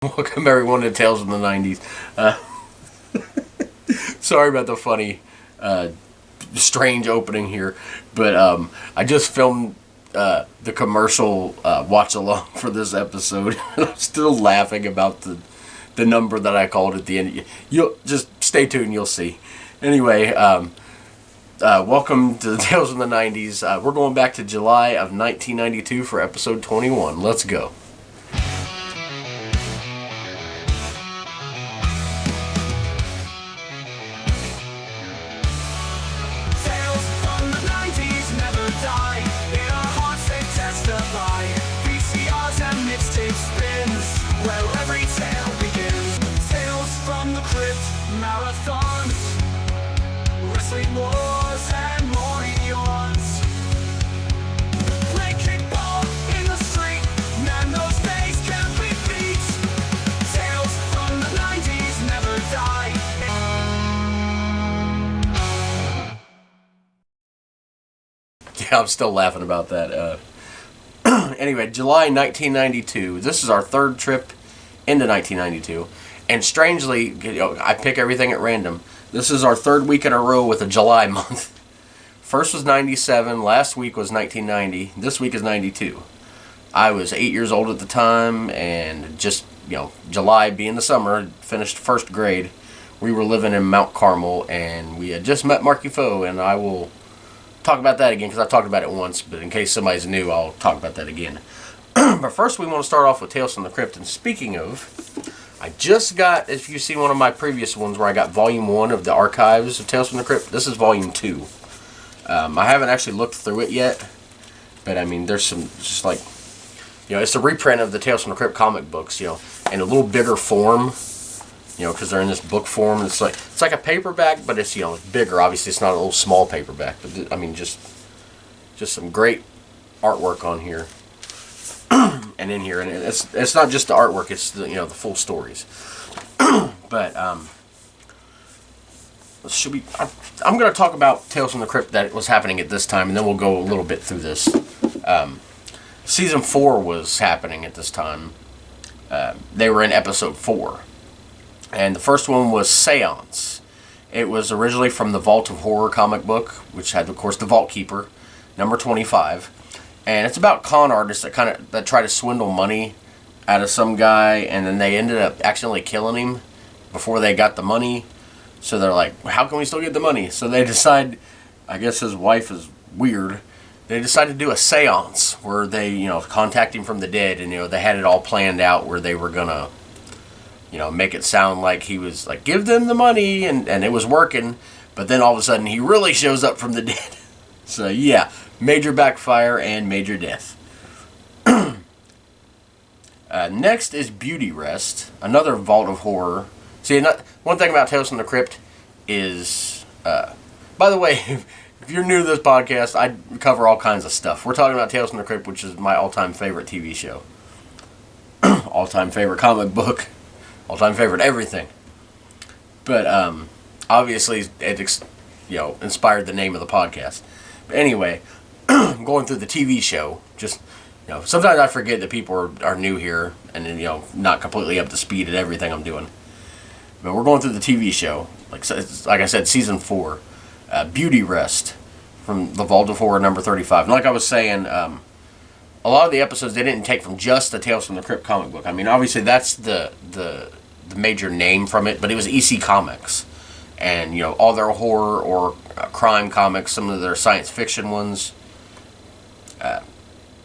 Welcome everyone to Tales from the 90's. Sorry about the funny, strange opening here, but I just filmed the commercial watch along for this episode. I'm still laughing about the number that I called at the end. You'll just stay tuned, you'll see. Anyway, welcome to Tales from the 90's. We're going back to July of 1992 for episode 21. Let's go. I'm still laughing about that. Anyway, July 1992. This is our third trip into 1992. And strangely, I pick everything at random. This is our third week in a row with a July month. First was 97. Last week was 1990. This week is 92. I was 8 years old at the time. And just, July being the summer, finished first grade. We were living in Mount Carmel. And we had just met Marky Foe. And I will talk about that again because I've talked about it once, but in case somebody's new, I'll talk about that again. But first we want to start off with Tales from the Crypt. And speaking of, I just got, if you've seen one of my previous ones where I got volume 1 of the archives of Tales from the Crypt, this is volume 2. I haven't actually looked through it yet, but I mean there's some just like, it's a reprint of the Tales from the Crypt comic books, in a little bigger form, because they're in this book form. It's like a paperback, but it's it's bigger. Obviously, it's not a little small paperback, but I mean just some great artwork on here and in here, and it's not just the artwork; it's the full stories. But should we? I'm going to talk about Tales from the Crypt that was happening at this time, and then we'll go a little bit through this. Season 4 was happening at this time. They were in episode 4. And the first one was Seance. It was originally from the Vault of Horror comic book, which had, of course, the Vault Keeper, number 25. And it's about con artists that try to swindle money out of some guy, and then they ended up accidentally killing him before they got the money. So they're like, how can we still get the money? So they decide, I guess his wife is weird, they decided to do a seance where they, contact him from the dead, and, they had it all planned out where they were going to, make it sound like he was like, give them the money, and it was working, but then all of a sudden he really shows up from the dead. So yeah, major backfire and major death. Next is Beauty Rest, another Vault of Horror. See, one thing about Tales from the Crypt is, by the way, if you're new to this podcast, I cover all kinds of stuff. We're talking about Tales from the Crypt, which is my all-time favorite TV show. All-time favorite comic book. All-time favorite everything. But obviously it inspired the name of the podcast. But anyway, going through the TV show, just sometimes I forget that people are new here and not completely up to speed at everything I'm doing. But we're going through the TV show, like I said, season 4, Beauty Rest from the Vault of Horror number 35. And like I was saying, a lot of the episodes they didn't take from just the Tales from the Crypt comic book. I mean, obviously that's the major name from it, but it was EC Comics, and all their horror or crime comics, some of their science fiction ones,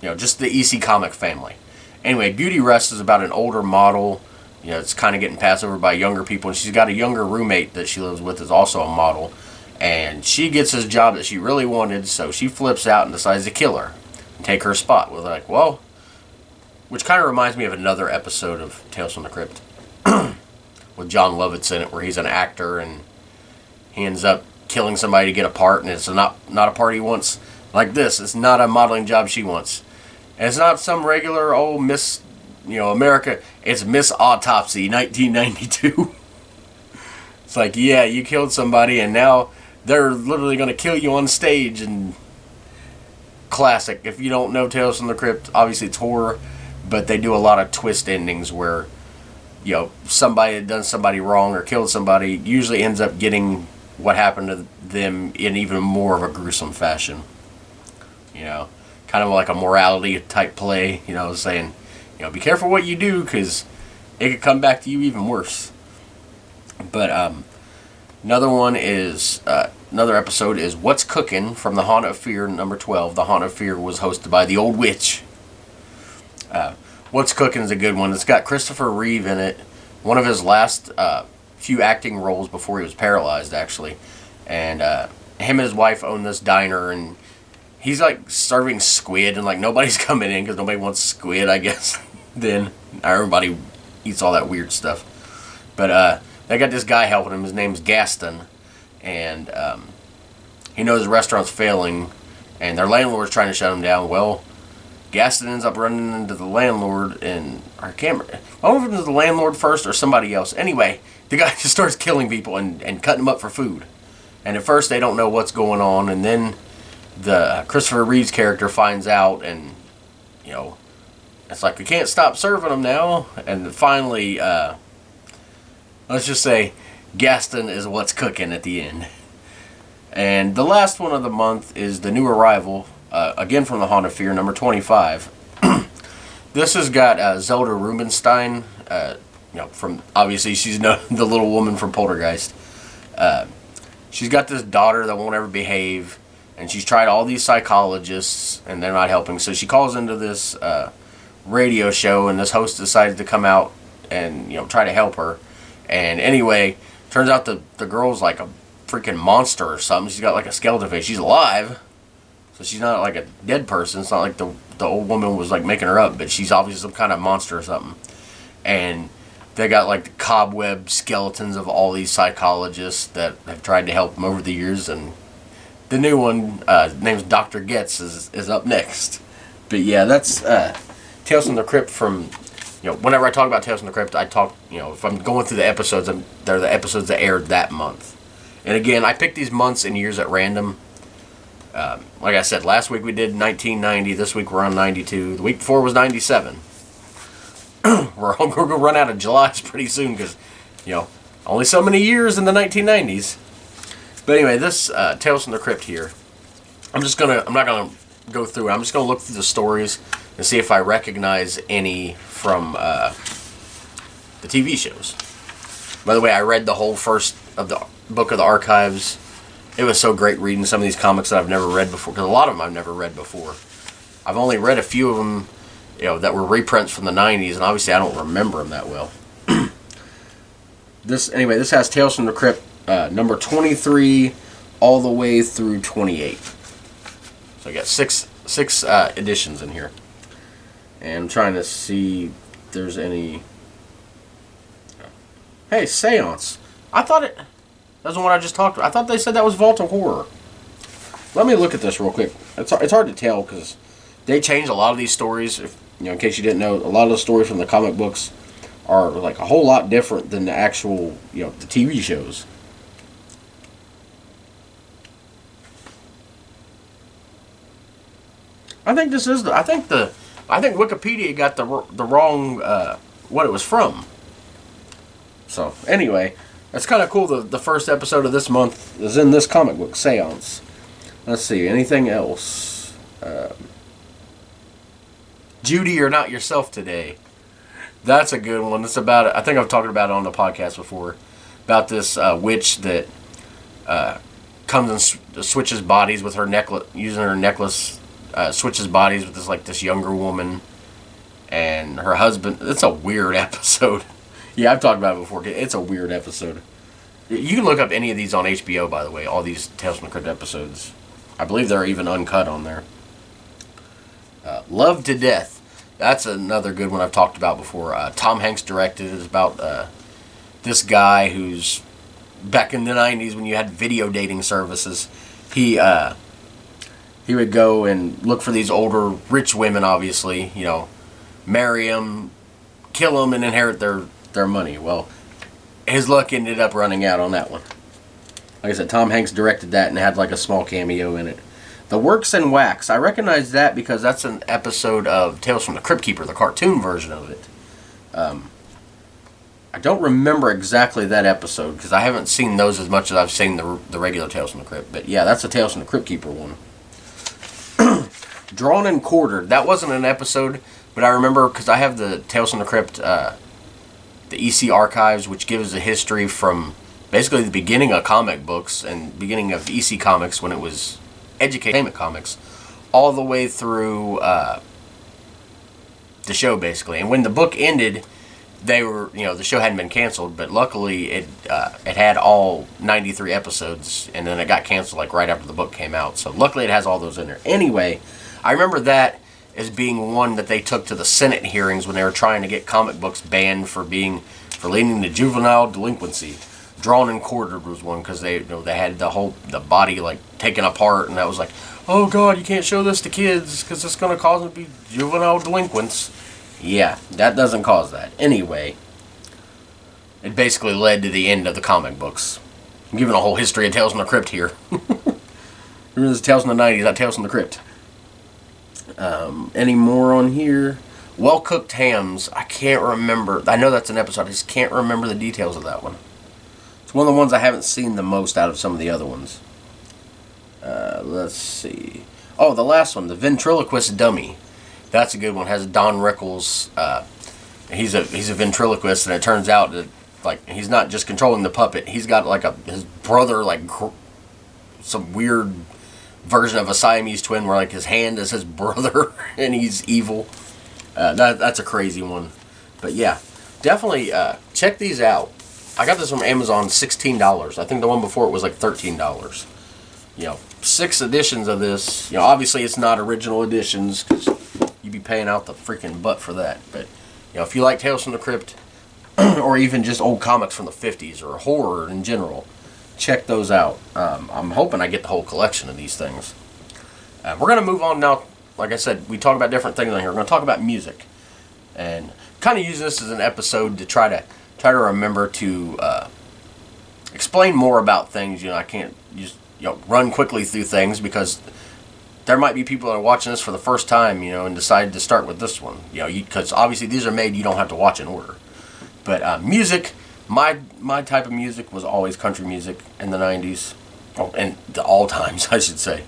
just the EC Comic family. Anyway, Beauty Rest is about an older model. It's kind of getting passed over by younger people, and she's got a younger roommate that she lives with is also a model, and she gets this job that she really wanted, so she flips out and decides to kill her and take her spot. We're like, well, which kind of reminds me of another episode of Tales from the Crypt with John Lovitz in it, where he's an actor and he ends up killing somebody to get a part, and it's not a part he wants. Like this, it's not a modeling job she wants. And it's not some regular old Miss, America. It's Miss Autopsy, 1992. It's like, yeah, you killed somebody, and now they're literally going to kill you on stage. And classic. If you don't know Tales from the Crypt, obviously it's horror, but they do a lot of twist endings where somebody had done somebody wrong or killed somebody usually ends up getting what happened to them in even more of a gruesome fashion. Kind of like a morality type play, saying, be careful what you do because it could come back to you even worse. But another episode is What's Cooking from the Haunt of Fear, number 12. The Haunt of Fear was hosted by the Old Witch. What's Cooking is a good one. It's got Christopher Reeve in it. One of his last few acting roles before he was paralyzed, actually. And him and his wife own this diner, and he's like serving squid, and like nobody's coming in because nobody wants squid, I guess. Then everybody eats all that weird stuff. But they got this guy helping him. His name's Gaston, and he knows the restaurant's failing, and their landlord's trying to shut him down. Well, Gaston ends up running into the landlord, and I don't know if it was the landlord first or somebody else. Anyway, the guy just starts killing people and cutting them up for food. And at first they don't know what's going on, and then the Christopher Reeve's character finds out, and it's like, we can't stop serving them now. And finally, let's just say Gaston is what's cooking at the end. And the last one of the month is the new arrival, again from the Haunt of Fear, number 25. This has got Zelda Rubinstein, from, obviously she's the little woman from Poltergeist. She's got this daughter that won't ever behave, and she's tried all these psychologists, and they're not helping. So she calls into this radio show, and this host decided to come out and try to help her. And anyway, turns out the girl's like a freaking monster or something. She's got like a skeleton face. She's alive, so she's not like a dead person. It's not like the old woman was like making her up, but she's obviously some kind of monster or something. And they got like the cobweb skeletons of all these psychologists that have tried to help them over the years, and the new one, name's Dr. Getz, is up next. But yeah, that's Tales from the Crypt from, whenever I talk about Tales from the Crypt, I talk, if I'm going through the episodes, they're the episodes that aired that month. And again, I picked these months and years at random. Like I said, last week we did 1990, this week we're on 92, the week before was 97. We're going to run out of Julys pretty soon because, only so many years in the 1990s. But anyway, this Tales from the Crypt here, I'm not going to go through it. I'm just going to look through the stories and see if I recognize any from the TV shows. By the way, I read the whole first of the book of the archives. It was so great reading some of these comics that I've never read before, because a lot of them I've never read before. I've only read a few of them, that were reprints from the 90s, and obviously I don't remember them that well. This has Tales from the Crypt, number 23 all the way through 28. So I got six editions in here. And I'm trying to see if there's any... Hey, Seance. I thought it... That's the one I just talked about. I thought they said that was Vault of Horror. Let me look at this real quick. It's hard to tell because they changed a lot of these stories. If, in case you didn't know, a lot of the stories from the comic books are like a whole lot different than the actual, the TV shows. I think this is I think Wikipedia got the wrong what it was from. So anyway, that's kind of cool. The first episode of this month is in this comic book, Seance. Let's see, anything else? Judy, You're Not Yourself Today. That's a good one. It's about, I think I've talked about it on the podcast before, about this witch that comes and switches bodies with her necklace, using her necklace, switches bodies with this younger woman and her husband. It's a weird episode. Yeah, I've talked about it before. It's a weird episode. You can look up any of these on HBO, by the way, all these Tales from the Crypt episodes. I believe they're even uncut on there. Love to Death. That's another good one I've talked about before. Tom Hanks directed it. It's about this guy who's, back in the 90s when you had video dating services, he would go and look for these older rich women, obviously, marry them, kill them, and inherit their money. Well, his luck ended up running out on that one. Like I said, Tom Hanks directed that and had like a small cameo in it. The Works and Wax. I recognize that because that's an episode of Tales from the Crypt Keeper, the cartoon version of it. I don't remember exactly that episode because I haven't seen those as much as I've seen the regular Tales from the Crypt. But yeah, that's a Tales from the Crypt Keeper one. Drawn and Quartered. That wasn't an episode, but I remember because I have the Tales from the Crypt, the EC archives, which gives a history from basically the beginning of comic books and beginning of EC Comics when it was Educainment Comics, all the way through the show basically. And when the book ended, they were, the show hadn't been canceled, but luckily it had all 93 episodes, and then it got canceled like right after the book came out. So luckily it has all those in there. Anyway, I remember that as being one that they took to the Senate hearings when they were trying to get comic books banned for leading to juvenile delinquency. Drawn and Quartered was one because they had the body like taken apart, and that was like, oh God, you can't show this to kids because it's going to cause them to be juvenile delinquents. Yeah, that doesn't cause that. Anyway, it basically led to the end of the comic books. I'm giving a whole history of Tales from the Crypt here. This is Tales from the 90s, not Tales from the Crypt. Any more on here? Well Cooked Hams. I can't remember. I know that's an episode. I just can't remember the details of that one. It's one of the ones I haven't seen the most out of some of the other ones. Let's see. Oh, the last one, The Ventriloquist Dummy. That's a good one. It has Don Rickles. He's a ventriloquist, and it turns out that he's not just controlling the puppet. He's got his brother, some weird version of a Siamese twin where his hand is his brother and he's evil. That's a crazy one. But yeah, definitely check these out. I got this from Amazon, $16. I think the one before it was $13. 6 editions of this. Obviously it's not original editions because you'd be paying out the freaking butt for that. But if you like Tales from the Crypt or even just old comics from the 50s or horror in general, check those out. I'm hoping I get the whole collection of these things. We're going to move on now. Like I said, we talk about different things on here. We're going to talk about music. And kind of use this as an episode to try to remember to explain more about things. I can't just run quickly through things because there might be people that are watching this for the first time, and decide to start with this one. Because obviously these are made you don't have to watch in order. But music, my type of music was always country music in the 90s. Oh, and all times, I should say.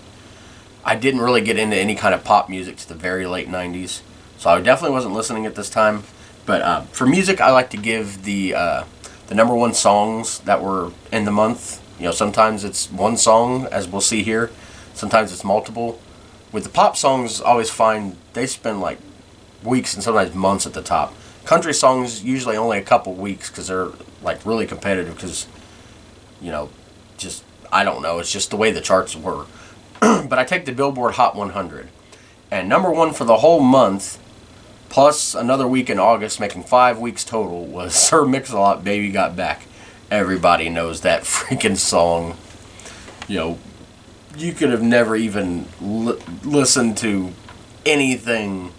I didn't really get into any kind of pop music to the very late 90s. So I definitely wasn't listening at this time. But for music, I like to give the number one songs that were in the month. Sometimes it's one song, as we'll see here. Sometimes it's multiple. With the pop songs, I always find they spend weeks and sometimes months at the top. Country songs usually only a couple weeks because they're really competitive because, just, I don't know, it's just the way the charts were. But I take the Billboard Hot 100. And number one for the whole month, plus another week in August, making 5 weeks total, was Sir Mix-a-Lot, Baby Got Back. Everybody knows that freaking song. You could have never even listened to anything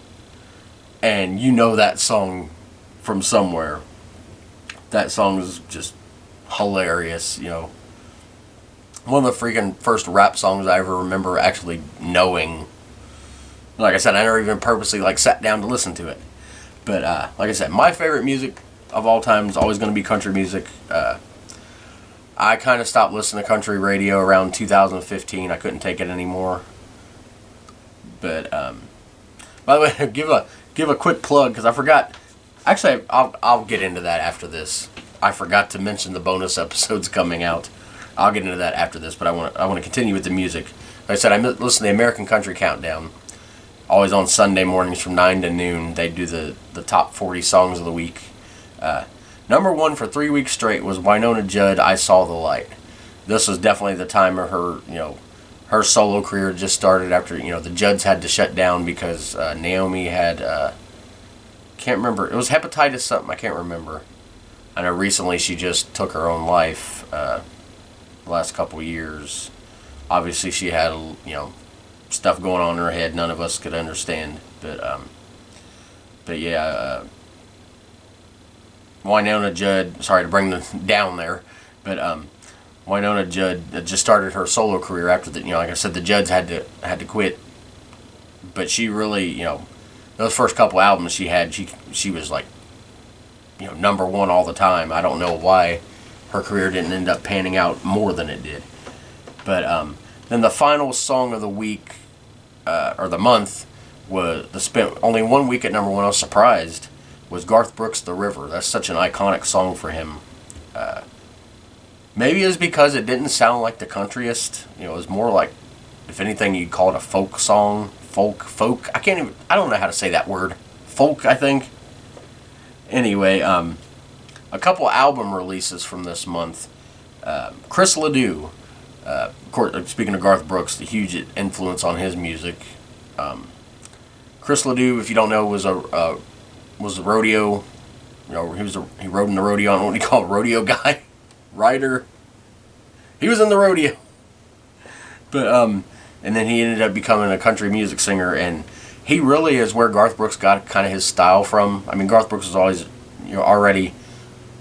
and that song from somewhere. That song is just hilarious, One of the freaking first rap songs I ever remember actually knowing. Like I said, I never even purposely sat down to listen to it. But like I said, my favorite music of all time is always going to be country music. I kind of stopped listening to country radio around 2015. I couldn't take it anymore. But by the way, give a quick plug because I forgot. Actually, I'll get into that after this. I forgot to mention the bonus episodes coming out. I'll get into that after this, but I want to continue with the music. Like I said, I listen to the American Country Countdown. Always on Sunday mornings from 9 to noon. They do the top 40 songs of the week. Number one for 3 weeks straight was Wynonna Judd, I Saw the Light. This was definitely the time of her, her solo career just started after, the Judds had to shut down because Naomi had, can't remember, it was hepatitis something, I can't remember. I know recently she just took her own life the last couple years. Obviously she had, stuff going on in her head none of us could understand. But yeah, Wynonna Judd, sorry to bring them down there, but Wynonna Judd just started her solo career after the, like I said, the Judds had to quit. But she really, those first couple albums she had, she was number one all the time. I don't know why her career didn't end up panning out more than it did. But then the final song of the week, or the month, was spent only 1 week at number one. I was surprised. Was Garth Brooks' "The River." That's such an iconic song for him. Maybe it's because it didn't sound like the countryest. It was more like, if anything, you'd call it a folk song. Folk. I don't know how to say that word. Folk, I think. Anyway, a couple album releases from this month. Chris Ledoux. Of course, speaking of Garth Brooks, the huge influence on his music. Chris Ledoux, if you don't know, was a rodeo. He rode in the rodeo. I don't know what you call it, rodeo guy, rider. He was in the rodeo, but and then he ended up becoming a country music singer, and he really is where Garth Brooks got kind of his style from. I mean, Garth Brooks was always, already,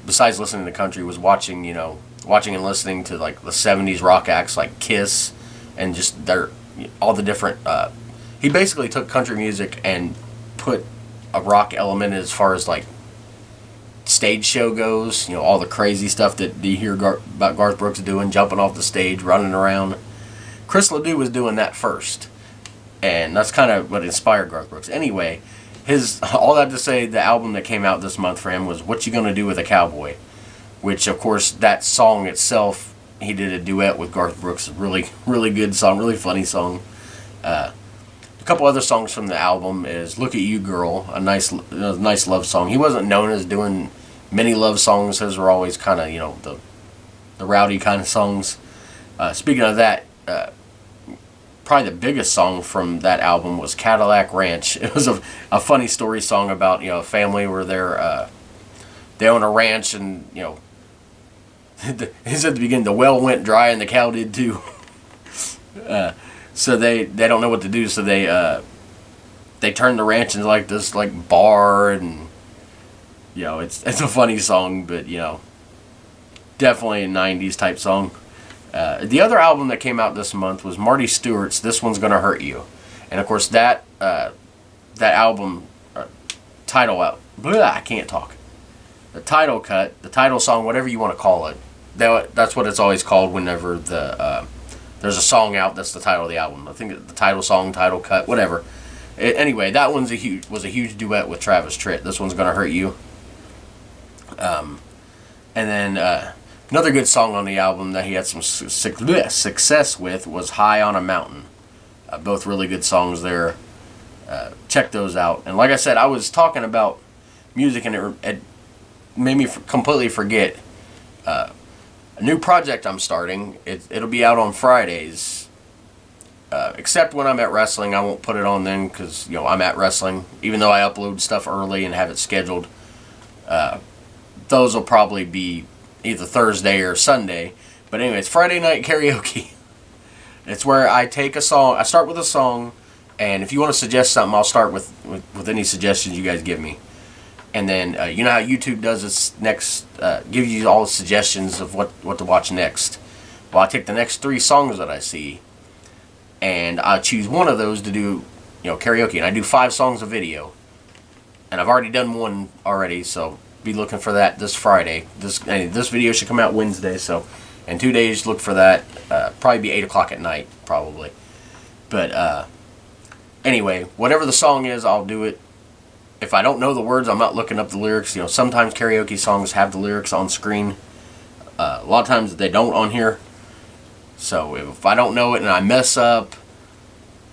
besides listening to country, was watching and listening to like the 70s rock acts like Kiss, and just all the different. He basically took country music and put a rock element as far as like stage show goes. All the crazy stuff that you hear about Garth Brooks doing, jumping off the stage, running around. Chris Ledoux was doing that first, and that's kind of what inspired Garth Brooks. Anyway, all that to say, the album that came out this month for him was "What You Gonna Do with a Cowboy," which, of course, that song itself, he did a duet with Garth Brooks. Really, really good song, really funny song. A couple other songs from the album is "Look at You Girl," a nice love song. He wasn't known as doing many love songs. His were always kind of, the rowdy kind of songs. Speaking of that, probably the biggest song from that album was "Cadillac Ranch." It was a funny story song about, a family where they own a ranch, and, he said at the beginning, the well went dry and the cow did too. So they don't know what to do, so they turn the ranch into like this like bar, and it's a funny song, but definitely a 90s type song. The other album that came out this month was Marty Stewart's "This One's Gonna Hurt You," and of course that album title out. I can't talk. The title cut, the title song, whatever you want to call it. That's what it's always called whenever there's a song out that's the title of the album. I think the title song, title cut, whatever. Anyway, that was a huge duet with Travis Tritt. "This One's Gonna Hurt You." And then another good song on the album that he had some success with was "High on a Mountain." Both really good songs there. Check those out. And like I said, I was talking about music, and it made me completely forget a new project I'm starting. It'll be out on Fridays, except when I'm at wrestling. I won't put it on then because I'm at wrestling. Even though I upload stuff early and have it scheduled, those will probably be either Thursday or Sunday. But anyway, it's Friday night karaoke. It's where I take a song. I start with a song, and if you want to suggest something, I'll start with any suggestions you guys give me. And then, you know how YouTube does its next, give you all the suggestions of what to watch next. Well, I take the next 3 songs that I see, and I choose one of those to do, karaoke. And I do 5 songs of video. And I've already done one already, so be looking for that this Friday. This video should come out Wednesday, so in 2 days, look for that. Probably be 8 o'clock at night, probably. But, anyway, whatever the song is, I'll do it. If I don't know the words, I'm not looking up the lyrics. Sometimes karaoke songs have the lyrics on screen. A lot of times they don't on here. So if I don't know it and I mess up,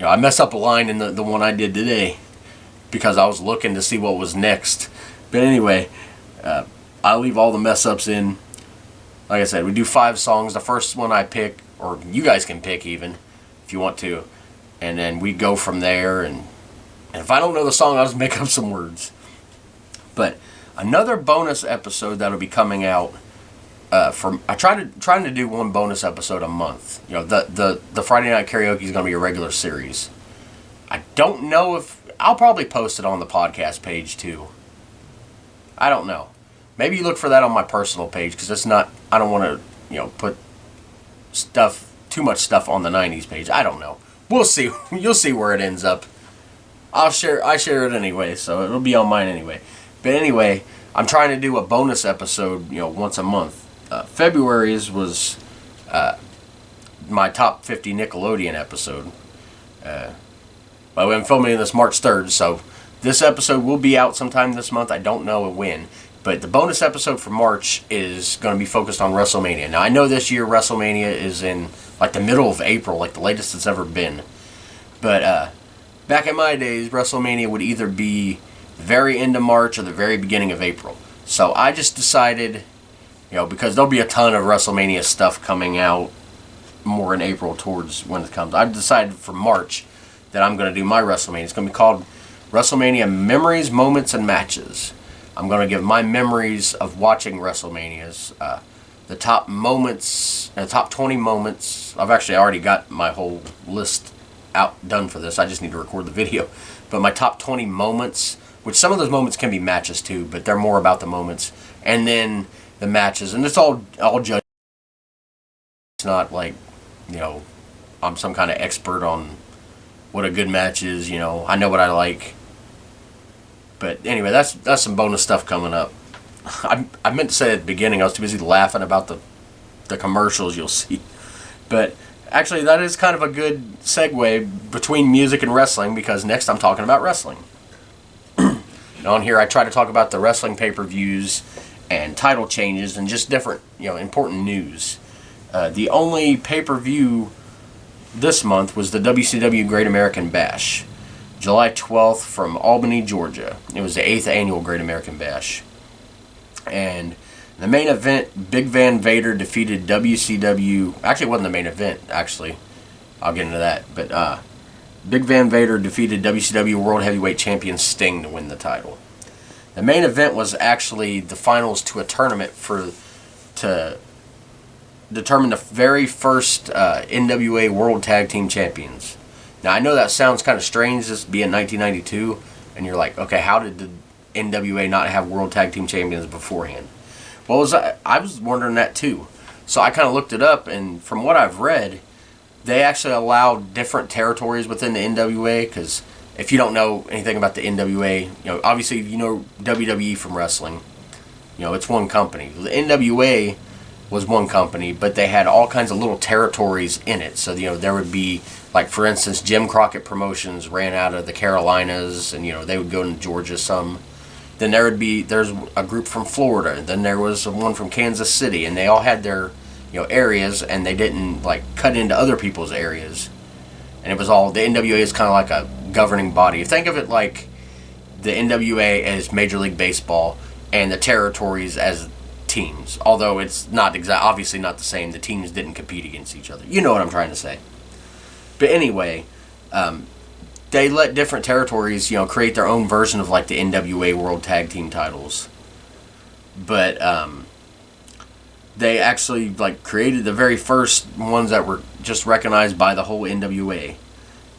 I mess up a line in the one I did today because I was looking to see what was next. But anyway, I'll leave all the mess ups in. Like I said, we do 5 songs. The first one I pick, or you guys can pick even, if you want to. And then we go from there, and if I don't know the song, I'll just make up some words. But another bonus episode that'll be coming out. Trying to do one bonus episode a month. The Friday Night Karaoke is going to be a regular series. I don't know if I'll probably post it on the podcast page too. I don't know. Maybe you look for that on my personal page because it's not. I don't want to put too much stuff on the 90s page. I don't know. We'll see. You'll see where it ends up. I share it anyway, so it'll be on mine anyway. But anyway, I'm trying to do a bonus episode, once a month. February's was my top 50 Nickelodeon episode. But I'm filming this March 3rd, so this episode will be out sometime this month. I don't know when. But the bonus episode for March is going to be focused on WrestleMania. Now, I know this year WrestleMania is in like the middle of April, like the latest it's ever been. But back in my days, WrestleMania would either be the very end of March or the very beginning of April. So I just decided, because there'll be a ton of WrestleMania stuff coming out more in April towards when it comes. I've decided for March that I'm going to do my WrestleMania. It's going to be called WrestleMania Memories, Moments, and Matches. I'm going to give my memories of watching WrestleManias, the top moments, the top 20 moments. I've actually already got my whole list done for this. I just need to record the video. But my top 20 moments, which some of those moments can be matches too, but they're more about the moments. And then the matches, and it's all judged. It's not like, I'm some kind of expert on what a good match is, I know what I like. But anyway, that's some bonus stuff coming up. I meant to say at the beginning, I was too busy laughing about the commercials you'll see. But actually, that is kind of a good segue between music and wrestling, because next I'm talking about wrestling. On here, I try to talk about the wrestling pay-per-views and title changes and just different, important news. The only pay-per-view this month was the WCW Great American Bash, July 12th from Albany, Georgia. It was the 8th annual Great American Bash. And the main event, Big Van Vader defeated WCW... Actually, it wasn't the main event, actually. I'll get into that. But Big Van Vader defeated WCW World Heavyweight Champion Sting to win the title. The main event was actually the finals to a tournament to determine the very first NWA World Tag Team Champions. Now, I know that sounds kind of strange, this being 1992, and you're like, okay, how did the NWA not have World Tag Team Champions beforehand? Well, I was wondering that too. So I kind of looked it up, and from what I've read, they actually allowed different territories within the NWA, because if you don't know anything about the NWA, obviously you know WWE from wrestling, it's one company. The NWA was one company, but they had all kinds of little territories in it. So, there would be, like, for instance, Jim Crockett Promotions ran out of the Carolinas, and, they would go to Georgia some. Then there's a group from Florida, and then there was one from Kansas City, and they all had their, areas, and they didn't, like, cut into other people's areas. And it was all, the NWA is kind of like a governing body. Think of it like the NWA as Major League Baseball, and the territories as teams, although it's not obviously not the same. The teams didn't compete against each other. You know what I'm trying to say. But anyway, they let different territories, create their own version of like the NWA World Tag Team titles. But they actually created the very first ones that were just recognized by the whole NWA.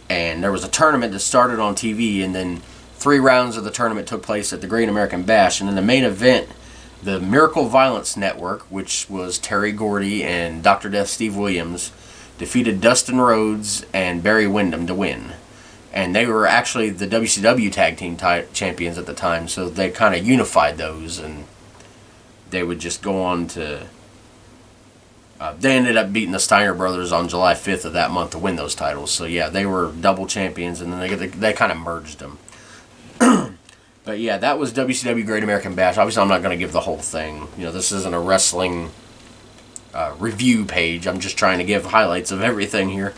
And there was a tournament that started on TV, and then 3 rounds of the tournament took place at the Great American Bash, and then the main event, the Miracle Violence Network, which was Terry Gordy and Dr. Death Steve Williams, defeated Dustin Rhodes and Barry Windham to win. And they were actually the WCW Tag Team Champions at the time, so they kind of unified those, and they would just go on to... they ended up beating the Steiner Brothers on July 5th of that month to win those titles. So yeah, they were double champions, and then they kind of merged them. But yeah, that was WCW Great American Bash. Obviously, I'm not going to give the whole thing. This isn't a wrestling review page. I'm just trying to give highlights of everything here.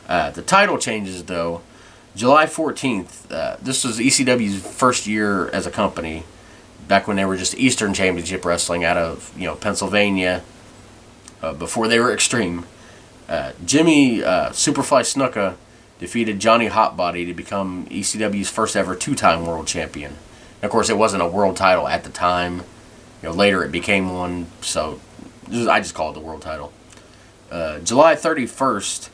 The title changes, though. July 14th, this was ECW's first year as a company, back when they were just Eastern Championship Wrestling out of Pennsylvania, before they were Extreme. Jimmy Superfly Snuka defeated Johnny Hotbody to become ECW's first ever 2-time world champion. And of course, it wasn't a world title at the time. Later it became one, so I just call it the world title. July 31st,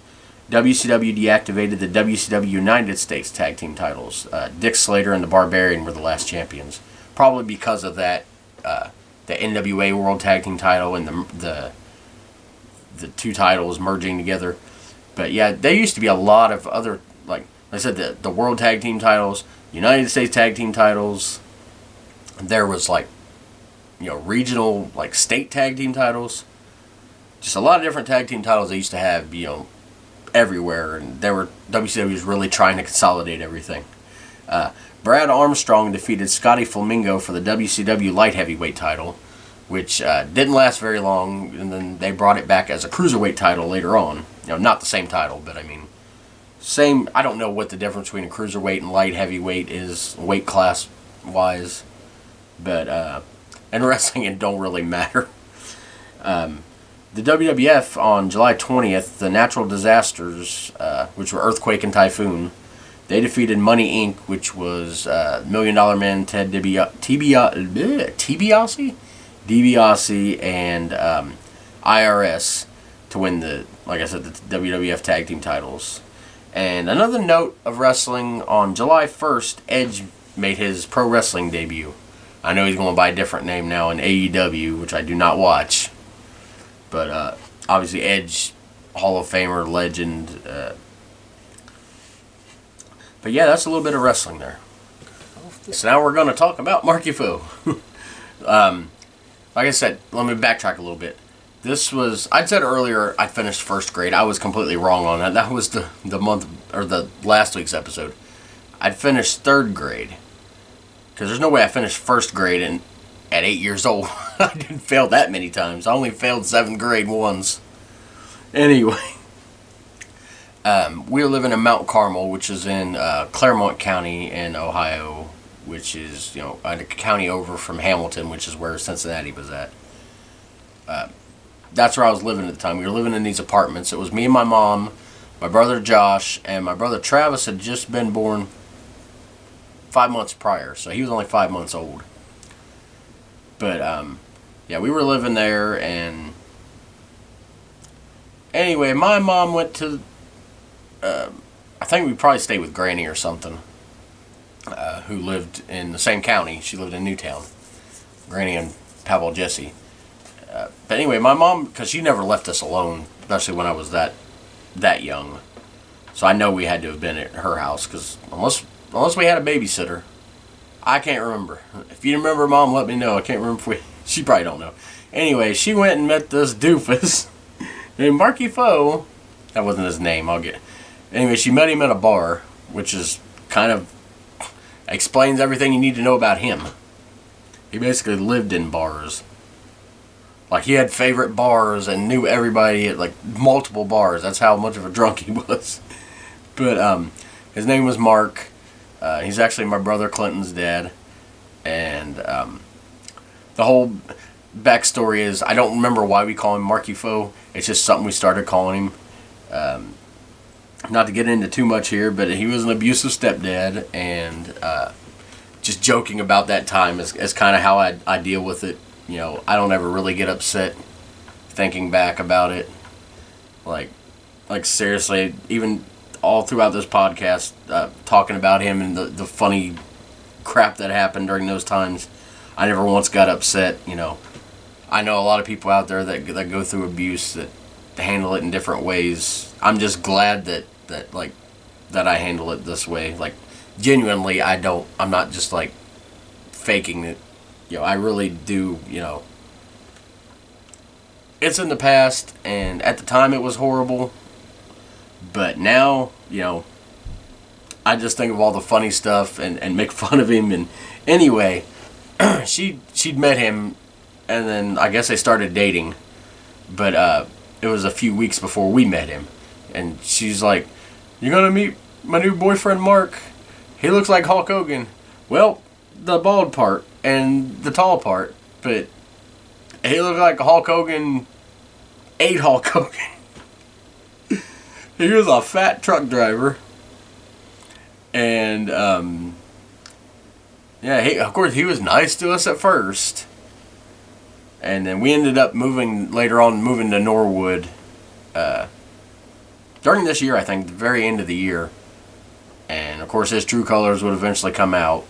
WCW deactivated the WCW United States Tag Team titles. Dick Slater and the Barbarian were the last champions. Probably because of that, the NWA World Tag Team title and the 2 titles merging together. But yeah, there used to be a lot of other, like I said, the World Tag Team titles, United States Tag Team titles. There was regional, like state tag team titles. Just a lot of different tag team titles they used to have, everywhere, and WCW was really trying to consolidate everything. Brad Armstrong defeated Scotty Flamingo for the WCW light heavyweight title, which didn't last very long, and then they brought it back as a cruiserweight title later on. Not the same title, but I mean, same. I don't know what the difference between a cruiserweight and light heavyweight is, weight class wise, but in wrestling it don't really matter. The WWF on July 20th, the Natural Disasters, which were Earthquake and Typhoon, they defeated Money Inc., which was $1 Million Man Ted DiBiase and IRS to win the WWF Tag Team titles. And another note of wrestling, on July 1st, Edge made his pro wrestling debut. I know he's going by a different name now in AEW, which I do not watch. But obviously Edge, Hall of Famer, legend. But yeah, that's a little bit of wrestling there. So now we're going to talk about Marky Fo. Like I said, let me backtrack a little bit. I'd said earlier I finished first grade. I was completely wrong on that. That was the month, or the last week's episode. I'd finished third grade. Because there's no way I finished first grade at 8 years old. I didn't fail that many times. I only failed 7th grade once. Anyway. We were living in Mount Carmel, which is in Claremont County in Ohio, which is, a county over from Hamilton, which is where Cincinnati was at. That's where I was living at the time. We were living in these apartments. It was me and my mom, my brother Josh, and my brother Travis had just been born 5 months prior, so he was only 5 months old. But, yeah, we were living there, and anyway, my mom went to, I think we probably stayed with Granny or something, who lived in the same county. She lived in Newtown. Granny and Pavel Jesse. But anyway, my mom, because she never left us alone, especially when I was that young. So I know we had to have been at her house, because unless we had a babysitter, I can't remember. If you remember, Mom, let me know. I can't remember if she probably don't know. Anyway, she went and met this doofus named Marky Fo. That wasn't his name. Anyway, she met him at a bar, which is kind of explains everything you need to know about him. He basically lived in bars. Like, he had favorite bars and knew everybody at, multiple bars. That's how much of a drunk he was. But, his name was Mark. He's actually my brother Clinton's dad. And, the whole backstory is, I don't remember why we call him Marky Fo. It's just something we started calling him. Not to get into too much here, but he was an abusive stepdad. And, just joking about that time is kind of how I deal with it. I don't ever really get upset thinking back about it. Like seriously, even all throughout this podcast, talking about him and the funny crap that happened during those times, I never once got upset. I know a lot of people out there that go through abuse that handle it in different ways. I'm just glad that I handle it this way. Genuinely, I'm not just faking it. I really do, it's in the past, and at the time it was horrible, but now, I just think of all the funny stuff and make fun of him. And anyway, she'd met him, and then I guess they started dating, but it was a few weeks before we met him, and she's like, "You're gonna meet my new boyfriend Mark. He looks like Hulk Hogan." Well, the bald part and the tall part, but he looked like Hulk Hogan ate Hulk Hogan. He was a fat truck driver, and yeah, of course he was nice to us at first, and then we ended up moving to Norwood during this year, I think, the very end of the year, and of course his true colors would eventually come out.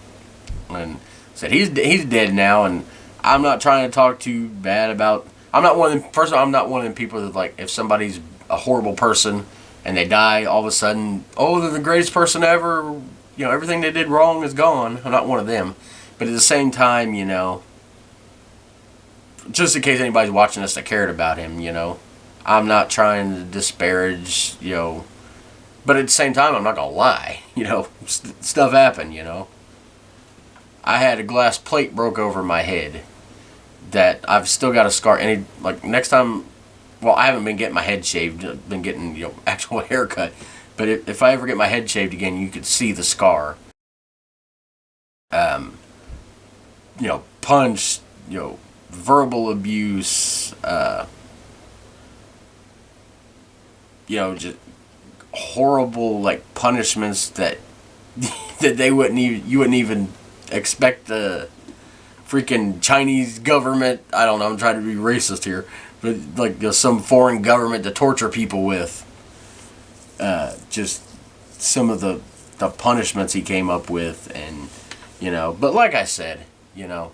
And said he's dead now, and I'm not trying to talk too bad about. I'm not one of them. First of all, I'm not one of them people that if somebody's a horrible person and they die all of a sudden, oh, they're the greatest person ever. Everything they did wrong is gone. I'm not one of them. But at the same time, just in case anybody's watching this that cared about him, you know. I'm not trying to disparage, you know, but at the same time, I'm not gonna lie, you know. Stuff happened, you know. I had a glass plate broke over my head that I've still got a scar. Like next time, well, I haven't been getting my head shaved. I've been getting, you know, actual haircut. But if I ever get my head shaved again, you could see the scar. You know, punch, you know, verbal abuse, you know, just horrible like punishments that that you wouldn't even expect the freaking Chinese government. I don't know. I'm trying to be racist here, but like, you know, some foreign government to torture people with. Just some of the punishments he came up with, and you know. But like I said, you know,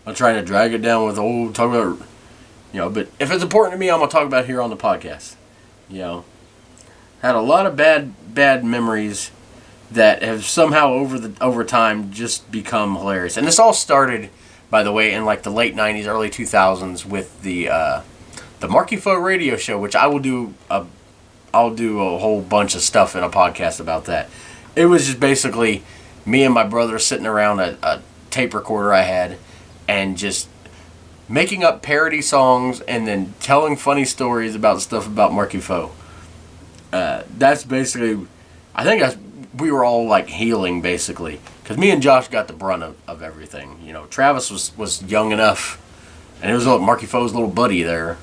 I'm trying to drag it down with talk about, you know. But if it's important to me, I'm gonna talk about it here on the podcast. You know, had a lot of bad memories that have somehow over time just become hilarious. And this all started, by the way, in like the late 90s, early 2000s with the Marky Fo radio show, which I'll do a whole bunch of stuff in a podcast about that. It was just basically me and my brother sitting around a tape recorder I had and just making up parody songs and then telling funny stories about stuff about Marky Fo. That's basically, I think we were all like healing basically, because me and Josh got the brunt of everything. You know, Travis was young enough, and it was Marky Fo's little buddy there.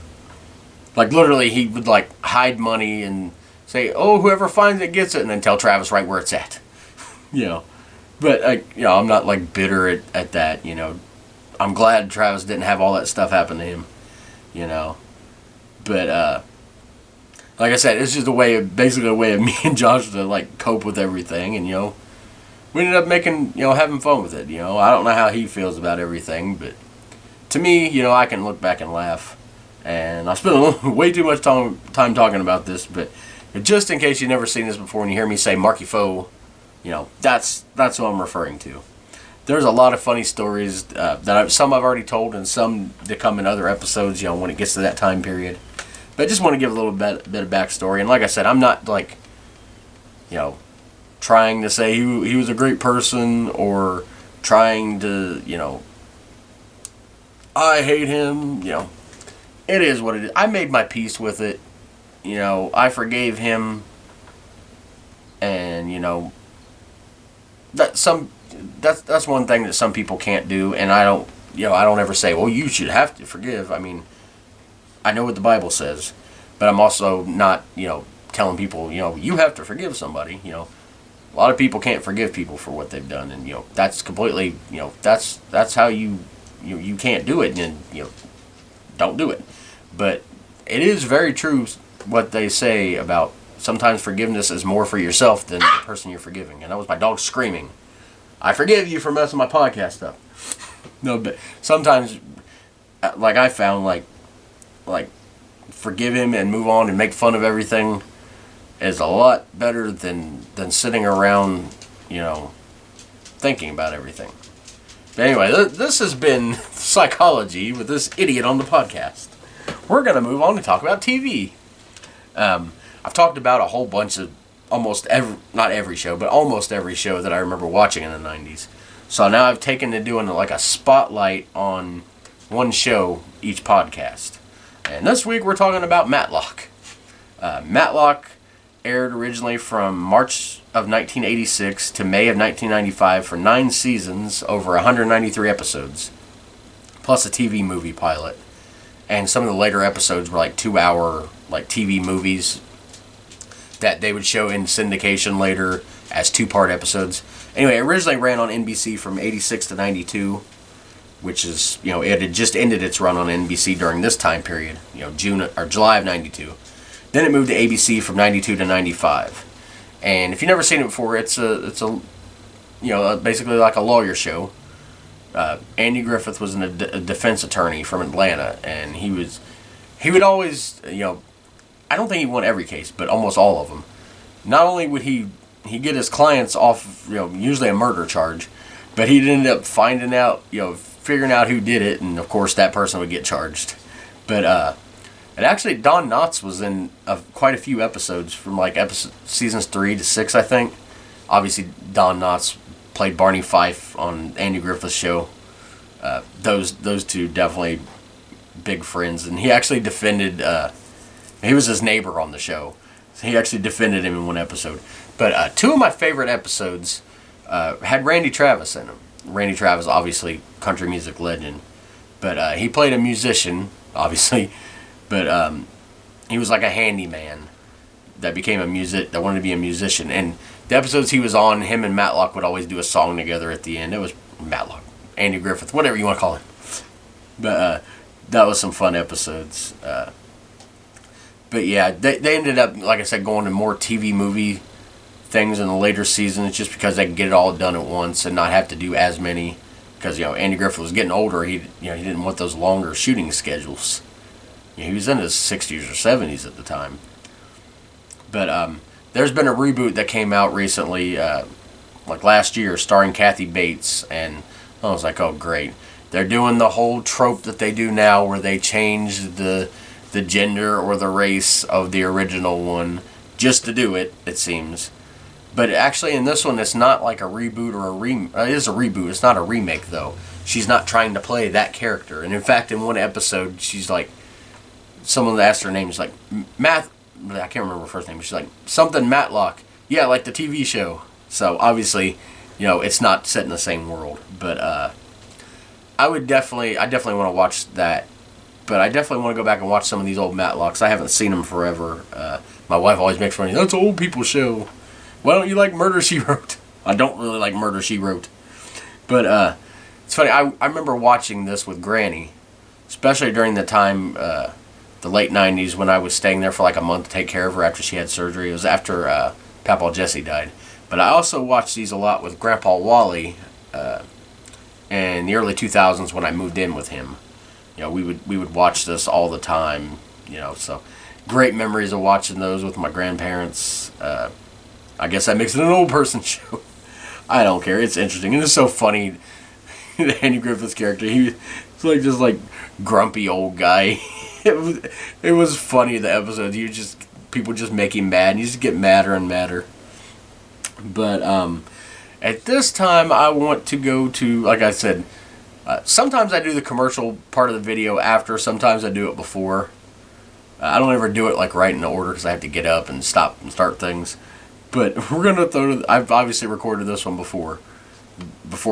Like literally, he would like hide money and say, "Oh, whoever finds it gets it," and then tell Travis right where it's at. You know, but you know, I'm not like bitter at that. You know, I'm glad Travis didn't have all that stuff happen to him. You know, but like I said, it's just basically a way of me and Josh to like cope with everything, and you know, we ended up having fun with it. You know, I don't know how he feels about everything, but to me, you know, I can look back and laugh. And I spent way too much time talking about this, but just in case you've never seen this before and you hear me say Marky Fo, you know, that's what I'm referring to. There's a lot of funny stories that some I've already told and some to come in other episodes, you know, when it gets to that time period. But I just want to give a little bit of backstory. And like I said, I'm not like, you know, trying to say he was a great person or trying to, you know, I hate him, you know. It is what it is. I made my peace with it. You know, I forgave him. And, you know, that's one thing that some people can't do, and I don't ever say, well, you should have to forgive. I mean, I know what the Bible says, but I'm also not, you know, telling people, you know, you have to forgive somebody. You know, a lot of people can't forgive people for what they've done, and you know, that's completely, you know, that's how you can't do it, and you know, don't do it. But it is very true what they say about sometimes forgiveness is more for yourself than the person you're forgiving. And that was my dog screaming. I forgive you for messing my podcast up. No, but sometimes, like I found, like forgive him and move on and make fun of everything is a lot better than sitting around, you know, thinking about everything. But anyway, this has been Psychology with this idiot on the podcast. We're going to move on to talk about TV. I've talked about a whole bunch of not every show, but almost every show that I remember watching in the 90s. So now I've taken to doing like a spotlight on one show each podcast. And this week we're talking about Matlock. Matlock aired originally from March of 1986 to May of 1995 for 9 seasons, over 193 episodes, plus a TV movie pilot. And some of the later episodes were like 2-hour like TV movies that they would show in syndication later as 2-part episodes. Anyway, it originally ran on NBC from 86 to 92, which is, you know, it had just ended its run on NBC during this time period, you know, July of 92. Then it moved to ABC from 92 to 95. And if you've never seen it before, it's a you know, basically like a lawyer show. Andy Griffith was a defense attorney from Atlanta, and he would always, you know, I don't think he won every case, but almost all of them. Not only would he get his clients off, you know, usually a murder charge, but he'd end up finding out, you know, figuring out who did it, and of course that person would get charged. But and actually Don Knotts was in quite a few episodes from like seasons 3 to 6, I think. Obviously Don Knotts played Barney Fife on Andy Griffith's show. Those two definitely big friends, and he actually defended. He was his neighbor on the show. So he actually defended him in one episode. But 2 of my favorite episodes had Randy Travis in them. Randy Travis, obviously country music legend, but he played a musician, obviously. But he was like a handyman that became that wanted to be a musician. And the episodes he was on, him and Matlock would always do a song together at the end. It was Matlock, Andy Griffith, whatever you want to call him. But that was some fun episodes. But yeah, they ended up, like I said, going to more TV movie things in the later seasons just because they could get it all done at once and not have to do as many. Because, Andy Griffith was getting older. He didn't want those longer shooting schedules. He was in his 60s or 70s at the time. But there's been a reboot that came out recently, like last year, starring Kathy Bates. And I was like, oh, great. They're doing the whole trope that they do now where they change the gender or the race of the original one just to do it, it seems. But actually in this one, it's not like a reboot or it is a reboot. It's not a remake, though. She's not trying to play that character. And in fact, in one episode, she's like, someone asked her name. She's like, I can't remember her first name. She's like, something Matlock. Yeah, like the TV show. So obviously, it's not set in the same world. But I definitely want to watch that. But I definitely want to go back and watch some of these old Matlocks. I haven't seen them forever. My wife always makes fun of me. That's an old people show. Why don't you like Murder, She Wrote? I don't really like Murder, She Wrote. But it's funny. I remember watching this with Granny, especially during the time, the late 90s, when I was staying there for like a month to take care of her after she had surgery. It was after Papaw Jesse died. But I also watched these a lot with Grandpa Wally in the early 2000s when I moved in with him. We would watch this all the time, so great memories of watching those with my grandparents. I guess that makes it an old person show. I don't care. It's interesting. And it's so funny. Andy Griffith's character, he's like just like grumpy old guy. It was funny, the episode. People just make him mad, and you just get madder and madder. But at this time, I want to go to, like I said, sometimes I do the commercial part of the video after. Sometimes I do it before. I don't ever do it like right in order because I have to get up and stop and start things. But we're going to I've obviously recorded this one before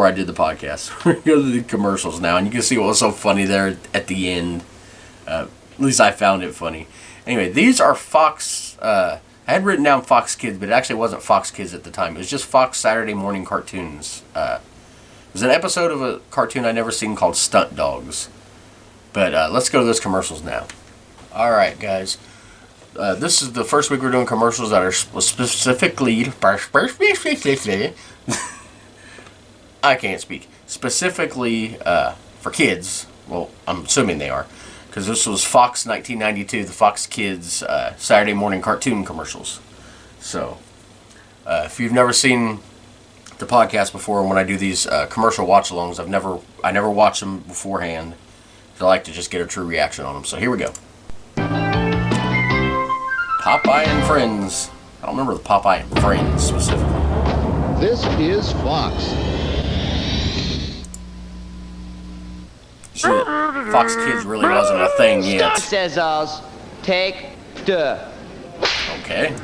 I did the podcast. We're going to go to the commercials now, and you can see what was so funny there at the end. At least I found it funny. Anyway, these are Fox. I had written down Fox Kids, but it actually wasn't Fox Kids at the time. It was just Fox Saturday morning cartoons. It was an episode of a cartoon I'd never seen called Stunt Dogs. But let's go to those commercials now. Alright, guys. This is the first week we're doing commercials that are specifically... I can't speak. Specifically for kids. Well, I'm assuming they are. Because this was Fox 1992, the Fox Kids Saturday morning cartoon commercials. So, if you've never seen the podcast before, when I do these commercial watch-alongs, I never watch them beforehand. So I like to just get a true reaction on them. So here we go. Popeye and Friends. I don't remember the Popeye and Friends specifically. This is Fox. Fox Kids really wasn't a thing yet. Says us, take the. Okay.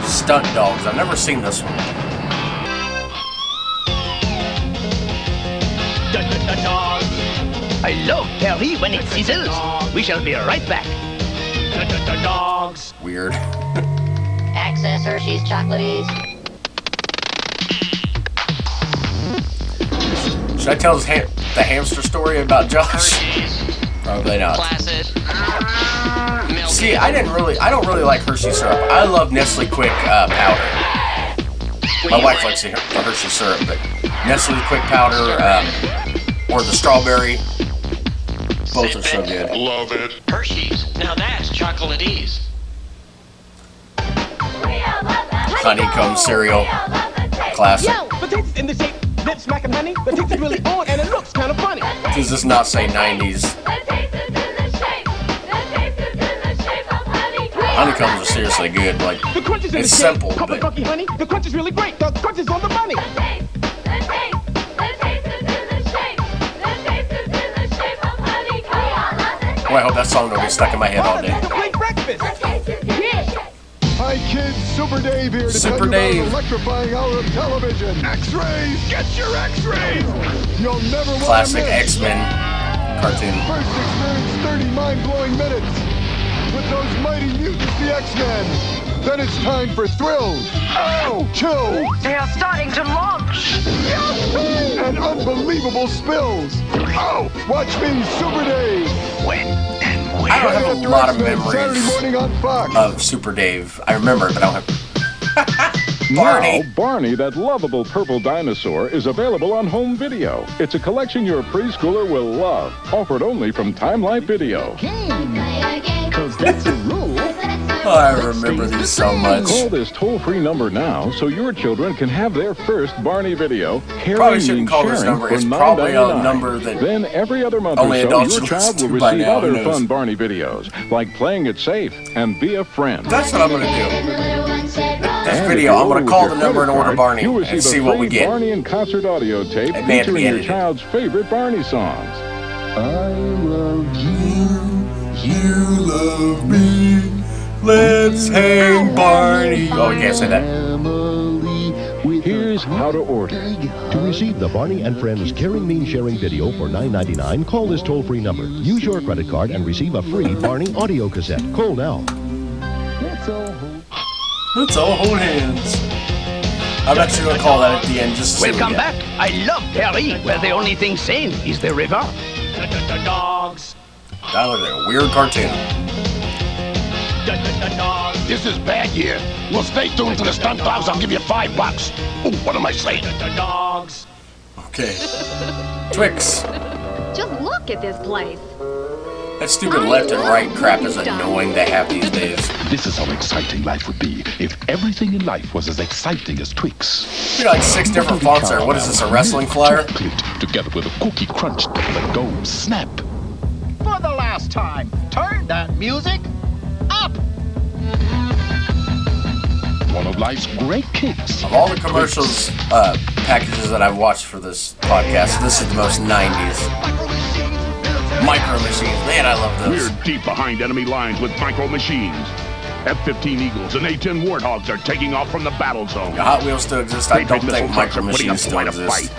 Stunt Dogs. I've never seen this one. Dogs. I love Perry when it sizzles. We shall be right back. Dogs. Weird. Access Hershey's Chocolaties. Should I tell the hamster story about Josh? Hershey's. Probably not. Placid. See, I don't really like Hershey syrup. I love Nestle Quick powder. My wife likes the Hershey syrup, but Nestle Quick powder or the strawberry, both are so good. Love it. Hershey's. Now that's chocolaties. Honeycomb cereal, classic. But it's in the shape. lip smacking honey. The taste is really on and it looks kind of funny. Does this not say 90s? Honeycombs are seriously good. Like, The crunch is in it's the shape. simple, Cup of but funky honey. The crunch is really great. The crunch is on the money. well, I hope that song don't get stuck in my head all day. Complete breakfast. Hi kids, Super Dave here to Super tell you Dave. about an electrifying hour of television. X-rays! Get your X-rays! You'll never want to Classic miss. X-Men cartoon. First experience 30 mind-blowing minutes with those mighty mutants, the X-Men. Then it's time for thrills, chills, They are starting to launch. and unbelievable spills. Oh, watch me, Super Dave. When and where? I don't have a lot of X-Men, Saturday memories morning on Fox. of Super Dave. I remember it, but I don't have... Barney. Now, Barney, that lovable purple dinosaur, is available on home video. It's a collection your preschooler will love. Offered only from Time Life Video. Oh, I remember these so much. Call this toll-free number now so your children can have their first Barney video. Probably shouldn't call this number. It's probably a number that Then every other month only or so, adults your should child listen will to by receive now. Who other knows? fun Barney videos, like Playing It Safe and Be a Friend. That's what I'm going to do. This And video, if I'm you going to with call your the number and credit order card, Barney you'll and receive see a what we free get. Barney in concert audio tape It may have to be featuring your edited. child's favorite Barney songs. I love you. You love me. Let's hang Barney. Oh, we can't say that. Here's how to order. To receive the Barney and Friends Caring Mean Sharing video for $9.99, call this toll-free number. Use your credit card and receive a free Barney audio cassette. Call now. Let's all hold hands. I'm actually going to call that at the end just to see what Welcome we get. back. I love Perry, where the only thing sane is the river. Dogs. That looks like a weird cartoon. This is bad year. Well, stay tuned to the stunt dogs. I'll give you $5. Ooh, what am I saying? Dogs. Okay. Twix. Just look at this place. That stupid left and right crap is annoying to have these days. This is how exciting life would be if everything in life was as exciting as Twix. We got like 6 different fonts there. What is this, a wrestling flyer? Chocolate, together with a cookie crunch that goes snap. For the last time, turn that music up. One of life's great kicks. Of all the commercials packages that I've watched for this podcast, this is the most 90s. Micro Machines. Man, I love those. We're deep behind enemy lines with micro machines. F-15 Eagles and A-10 Warthogs are taking off from the battle zone. Hot Wheels still exist. I don't think Micro Machines still exist.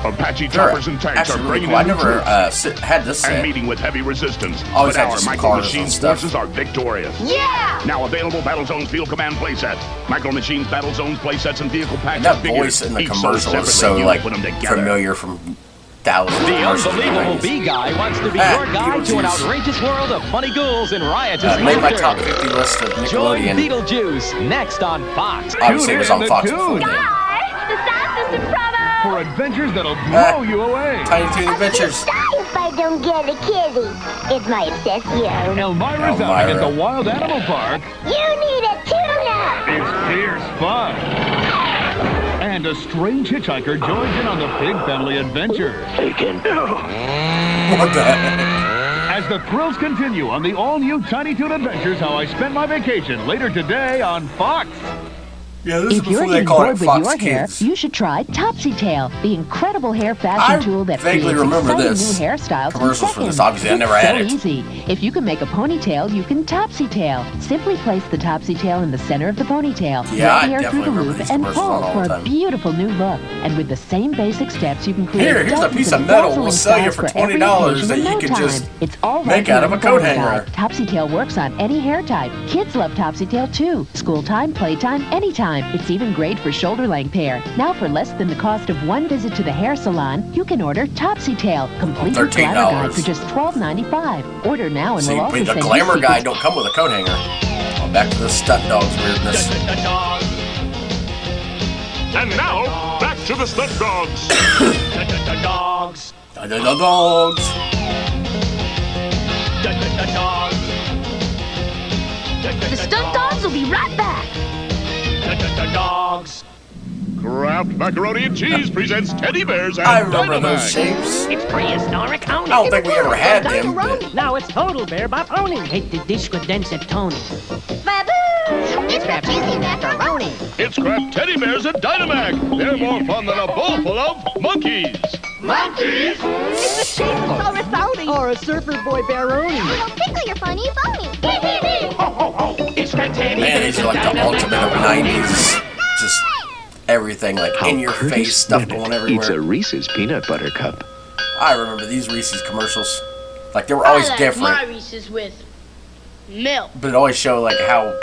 Apache They're choppers and tanks are actually really bringing cool. I in new never troops had this and set. meeting with heavy resistance. Always But had our just micro cars and machines stuff. forces are victorious. Yeah! Now available Battle Zones Field Command playsets. Micro Machines Battle Zones playsets and vehicle packs. And that and figures, voice in the each sold commercial is so separately. You like put them together. familiar from thousands of The commercials. unbelievable in the 90s. bee guy wants to be Ah, your guide to an Beetlejuice. outrageous world of funny ghouls and riotous Made my laughter. top 50 list of Join Nickelodeon. Beetlejuice next on Fox. Obviously, it was on Fox before then. The Sound System promo! For adventures that'll blow you away. Tiny Toon Adventures. If I don't get a kitty, it's my obsession. Elmira's Elmira. outing at the Wild Animal Park. You need a tune-up! It's fierce fun. And a strange hitchhiker joins in on the Pig Family adventure. What the heck? As the thrills continue on the all-new Tiny Toon Adventures, How I Spent My Vacation, later today on Fox. Yeah, this is If you're before they getting called bored it with Fox your hair, Kids. you should try Topsy Tail, the incredible hair fashion I tool that vaguely creates remember exciting this. new hairstyles in Commercials for seconds. this. Obviously, I It's never had so it. easy. If you can make a ponytail, you can Topsy Tail. Simply place the Topsy Tail in the center of the ponytail. Yeah, let I hair through definitely the remember loop these and commercials on pull all for the a time. beautiful new look. And with the same basic steps, you can create Here's a dozens piece of of metal dazzling we'll sell you styles for every $20 occasion that in you no can time. just It's all make right out here of a in coat Barney hanger. Guide. Topsy Tail works on any hair type. Kids love Topsy Tail too. School time, playtime, anytime. It's even great for shoulder length hair. Now for less than the cost of one visit to the hair salon, you can order Topsy Tail, complete with $13. glamour guide for just $12.95. Order now and See, we'll also the send you glamour secrets. guide don't come with a coat hanger. Oh, back to the stunt dogs weirdness. And now, back to the Stunt Dogs. Dogs. The dogs. The stunt dogs will be right back. Dogs. Kraft Macaroni and Cheese presents Teddy Bears and I remember Dynamite. those shapes. It's prehistoric I Tony. don't think we ever had them. But Now it's Total Bear by Pony. Take the dish condense it, Tony. Babu! It's Kraft Cheesy Macaroni. It's Kraft Teddy Bears and Dynamite. They're more fun than a bowl full of monkeys. Monkeys? It's a Chainsaw Tony. Or a Surfer Boy Baroni. Don't tickle your funny bony. Ho, ho, ho! It's Kraft Teddy man, Bears these are like and the ultimate of Dynamite. 90s. Just everything like in your face, stuff going everywhere. Eats a Reese's peanut butter cup. I remember these Reese's commercials. Like they were always different. My Reese's with milk. But it always showed like how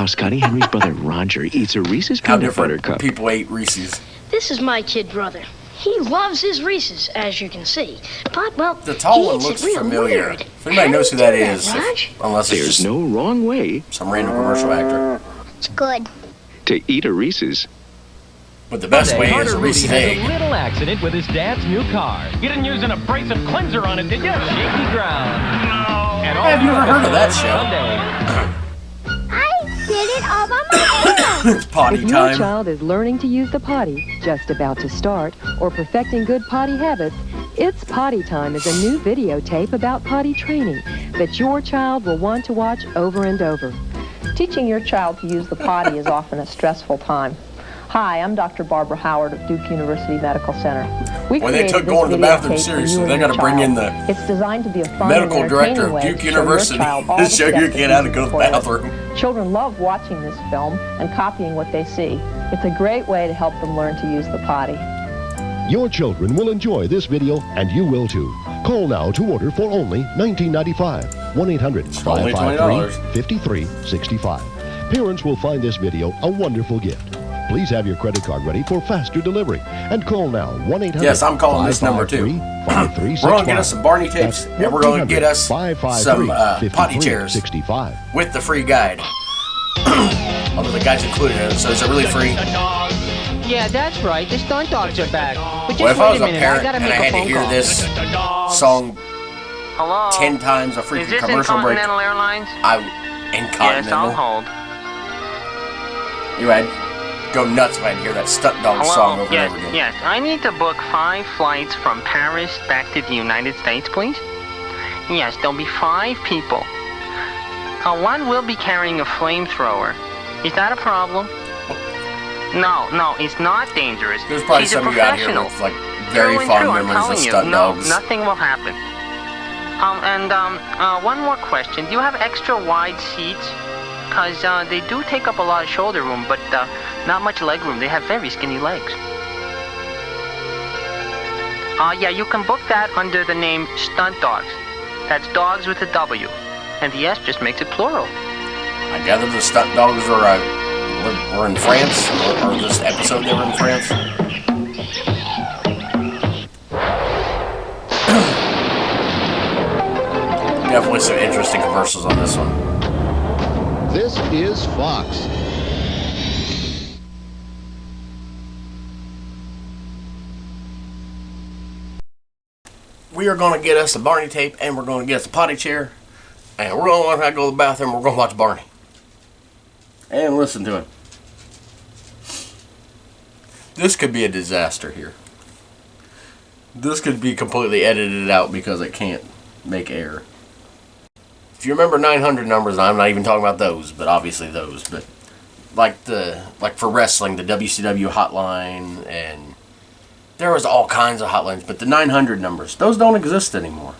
Scotty Henry's brother Roger eats a Reese's peanut butter cup. People ate Reese's. This is my kid brother. He loves his Reese's, as you can see. But, well, The tall he one eats looks it real familiar. weird. If anybody knows who that is, Raj? unless it's There's just no wrong way some random commercial actor. It's good. to eat a Reese's. But the best way is Carter a Rudy Reese's had egg. a little accident with his dad's new car. You didn't use an abrasive cleanser on it, did you? Shaky ground. No. And all Have you ever heard of that show? Sunday. I did it all by myself. It's potty If your time. child is learning to use the potty, just about to start, or perfecting good potty habits, It's Potty Time is a new videotape about potty training that your child will want to watch over and over. Teaching your child to use the potty is often a stressful time. Hi, I'm Dr. Barbara Howard of Duke University Medical Center. Well, they took going to the bathroom serious, so they got to bring in the It's designed to be a fun medical and director entertaining of way Duke to show your University child all to the show your steps kid that how to you go to the need to bathroom. Children love watching this film and copying what they see. It's a great way to help them learn to use the potty. Your children will enjoy this video, and you will too. Call now to order for only $19.95. 1-800-553-5365. Parents will find this video a wonderful gift. Please have your credit card ready for faster delivery. And call now, 1-800-553-5365. Yes, I'm calling this number too. We're going to get us some Barney tapes, and we're going to get us some potty chairs with the free guide. Although the guide's included in it, so is it really free? Yeah, that's right. The stunt dogs are back. But just Well, if I was wait a minute, parent gotta and make I a had to phone hear call. this song Hello? 10 times a Is freaking this commercial break, Intercontinental Airlines? Incontinental. Yes, I'll hold. I'd go nuts if I had to hear that stunt dog Hello? song over yes, and over again. Yes, I need to book 5 flights from Paris back to the United States, please. Yes, there'll be 5 people. One will be carrying a flamethrower. Is that a problem? No, it's not dangerous. There's probably She's some a of you out here professional. with like very True and fond true, I'm memories of telling you. stunt dogs. No, nothing will happen. One more question. Do you have extra wide seats? Because they do take up a lot of shoulder room, but not much leg room. They have very skinny legs. Yeah, you can book that under the name Stunt Dogs. That's dogs with a W. And the S just makes it plural. I gather the stunt dogs were in France, or this episode they were in France. Definitely some interesting commercials on this one. This is Fox. We are going to get us a Barney tape, and we're going to get us a potty chair, and we're going to learn how to go to the bathroom. We're going to watch Barney and listen to him. This could be a disaster here. This could be completely edited out because it can't make air. If you remember 900 numbers, I'm not even talking about those, but obviously those. But like for wrestling, the WCW hotline, and there was all kinds of hotlines. But the 900 numbers, those don't exist anymore.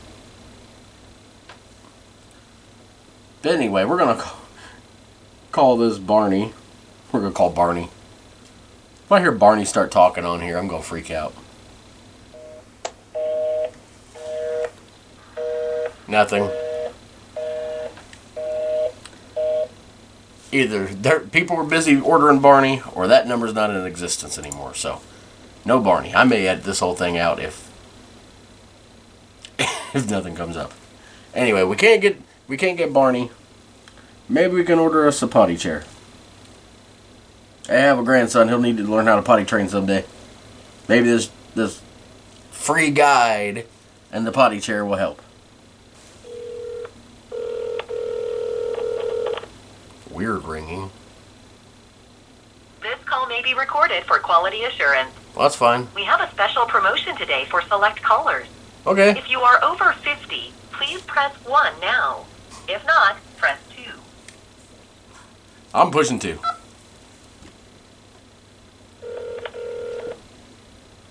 But anyway, we're gonna call this Barney. We're gonna call Barney. If I hear Barney start talking on here, I'm gonna freak out. Nothing. Either people were busy ordering Barney, or that number's not in existence anymore. So, no Barney. I may edit this whole thing out if nothing comes up. Anyway, we can't get Barney. Maybe we can order us a potty chair. I have a grandson. He'll need to learn how to potty train someday. Maybe this free guide and the potty chair will help. Weird ringing. This call may be be recorded for quality assurance. Well, that's fine. We have a special promotion today for select callers. Okay. If you are over 50, please press 1 now. If not, press 2. I'm pushing 2.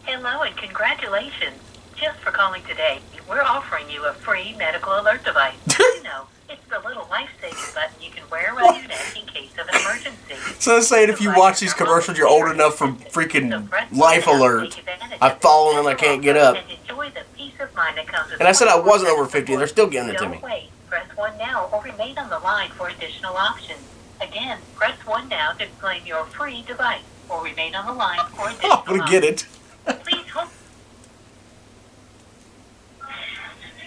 Hello and congratulations. Just for calling today, we're offering you a free medical alert device. You know, it's the little life-saving button you can wear around your neck in case of an emergency. So they're saying if you watch these commercials, you're old enough for freaking life alert. I've fallen and I can't get up. And I said I wasn't over 50 and they're still giving it to me. Don't wait. Press 1 now or remain on the line for additional options. Again, press 1 now to claim your free device or remain on the line for additional options. I'm going to get it. Please hold.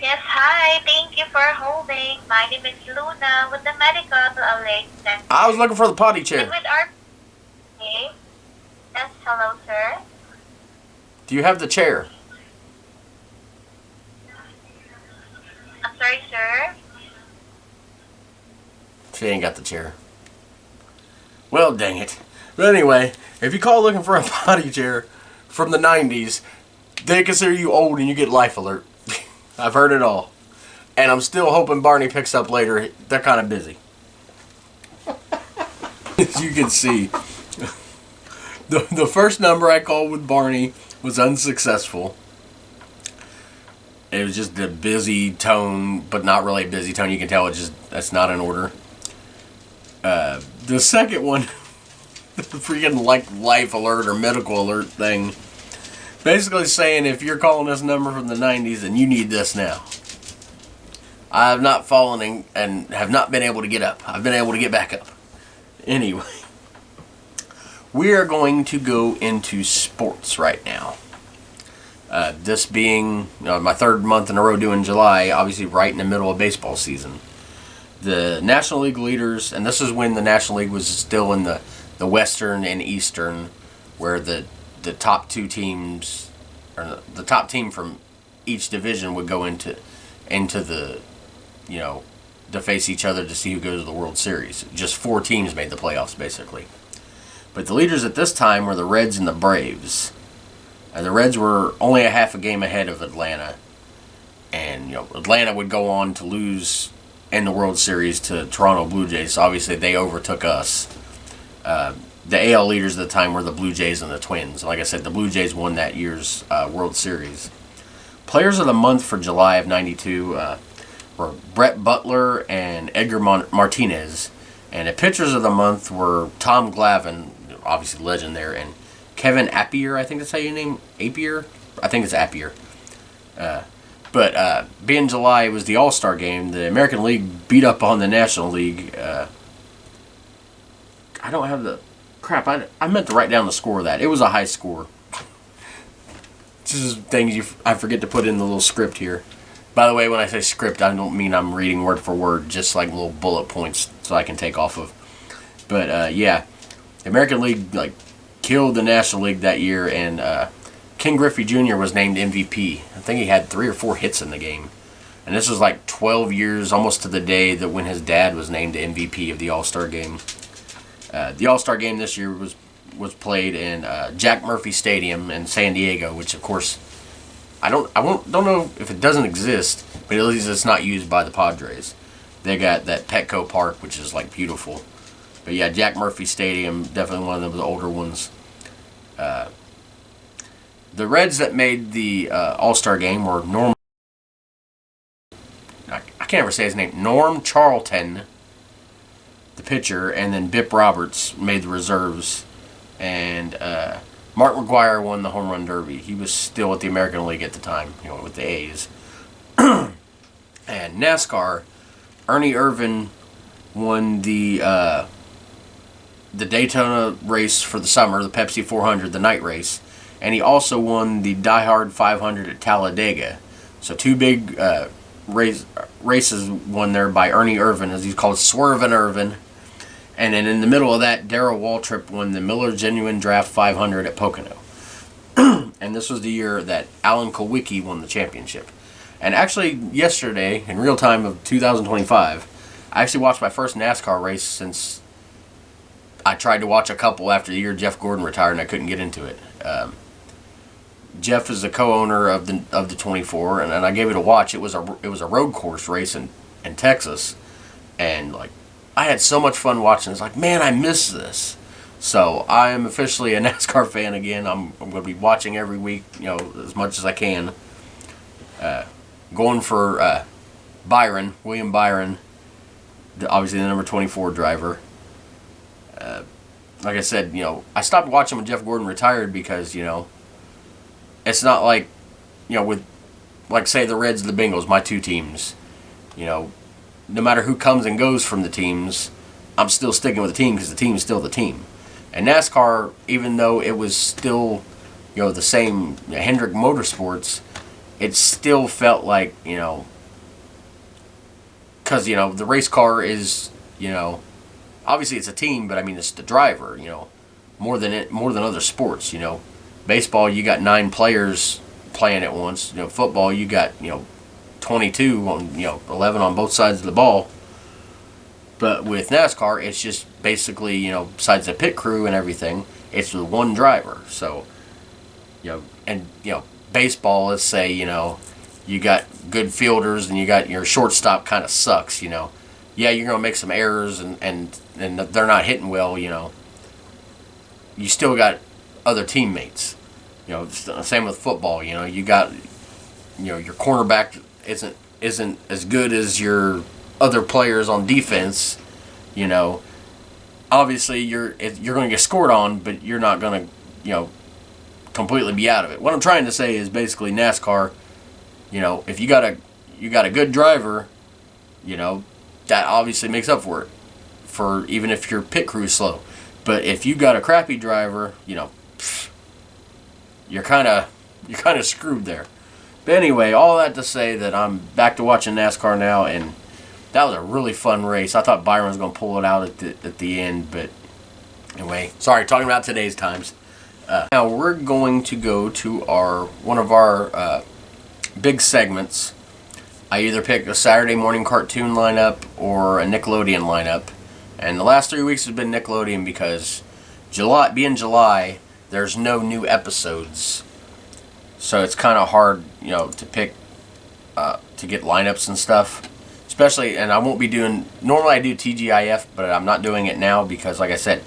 Yes, hi. Thank you for holding. My name is Luna with the Medical Alert Center. I was looking for the potty chair. With our... Yes, hello, sir. Do you have the chair? I'm sorry, sir. She ain't got the chair. Well, dang it. But anyway, if you call looking for a potty chair from the 90s, they consider you old and you get life alert. I've heard it all. And I'm still hoping Barney picks up later. They're kind of busy. As you can see, the first number I called with Barney was unsuccessful. It was just a busy tone, but not really a busy tone. You can tell that's not in order. The second one, the freaking life alert or medical alert thing, basically saying if you're calling this number from the 90s, then you need this now. I have not fallen and have not been able to get up. I've been able to get back up. Anyway, we are going to go into sports right now. This being my third month in a row doing July, obviously right in the middle of baseball season. The National League leaders, and this is when the National League was still in the Western and Eastern, where the top two teams, or the top team from each division would go into the, to face each other to see who goes to the World Series. Just 4 teams made the playoffs, basically. But the leaders at this time were the Reds and the Braves. And the Reds were only a half a game ahead of Atlanta. And, Atlanta would go on to lose in the World Series to Toronto Blue Jays. So obviously they overtook us. The AL leaders at the time were the Blue Jays and the Twins. Like I said, the Blue Jays won that year's World Series. Players of the month for July of '92 were Brett Butler and Edgar Martinez. And the pitchers of the month were Tom Glavine, obviously legend there, and Kevin Appier, I think that's how you name Appier? I think it's Appier. But being July, it was the All-Star game. The American League beat up on the National League. I don't have the... Crap, I meant to write down the score of that. It was a high score. This is things I forget to put in the little script here. By the way, when I say script, I don't mean I'm reading word for word, just like little bullet points so I can take off of. But, yeah, the American League, killed the National League that year, and Ken Griffey Jr. was named MVP. I think he had 3 or 4 hits in the game. And this was 12 years, almost to the day that when his dad was named MVP of the All-Star game. The All-Star game this year was played in Jack Murphy Stadium in San Diego, which of course I don't know if it doesn't exist, but at least it's not used by the Padres. They got that Petco Park, which is beautiful. But yeah, Jack Murphy Stadium, definitely one of the older ones. The Reds that made the All-Star game were I can't ever say his name, Norm Charlton, the pitcher, and then Bip Roberts made the reserves, and Mark McGwire won the home run derby. He was still at the American League at the time, with the A's. And NASCAR, Ernie Irvan won the Daytona race for the summer, the Pepsi 400, the night race, and he also won the Die Hard 500 at Talladega. So 2 big races won there by Ernie Irvan, as he's called Swervin' Irvan. And then in the middle of that, Darrell Waltrip won the Miller Genuine Draft 500 at Pocono. And this was the year that Alan Kulwicki won the championship. And actually, yesterday, in real time of 2025, I actually watched my first NASCAR race since I tried to watch a couple after the year Jeff Gordon retired, and I couldn't get into it. Jeff is the co-owner of the 24, and I gave it a watch. It was a road course race in Texas, and like I had so much fun watching. It's like, man, I miss this. So I am officially a NASCAR fan again. I'm going to be watching every week, as much as I can. Going for William Byron, obviously the number 24 driver. Like I said, I stopped watching when Jeff Gordon retired because, it's not like, with, like, say, the Reds and the Bengals, my two teams, no matter who comes and goes from the teams, I'm still sticking with the team because the team is still the team. And NASCAR, even though it was still, the same Hendrick Motorsports, it still felt like, because, the race car is, obviously it's a team, but I mean, it's the driver, more than other sports, Baseball, you got 9 players playing at once. Football, you got, 22 on, 11 on both sides of the ball. But with NASCAR, it's just basically, besides the pit crew and everything, it's with one driver. So, baseball, let's say, you got good fielders and you got your shortstop kind of sucks, Yeah, you're going to make some errors and they're not hitting well, You still got other teammates. Same with football, you got, your cornerback isn't as good as your other players on defense, Obviously you're going to get scored on, but you're not going to, completely be out of it. What I'm trying to say is basically NASCAR, if you got a good driver, that obviously makes up for it, for even if your pit crew's slow. But if you got a crappy driver, you're kind of screwed there. But anyway, all that to say that I'm back to watching NASCAR now, and that was a really fun race. I thought Byron was going to pull it out at the end, but anyway, sorry, talking about today's times. Now we're going to go to one of our big segments. I either pick a Saturday morning cartoon lineup or a Nickelodeon lineup, and the last 3 weeks has been Nickelodeon because July, there's no new episodes, so it's kind of hard, to pick, to get lineups and stuff. Especially, and I won't be doing. Normally I do TGIF, but I'm not doing it now because, like I said,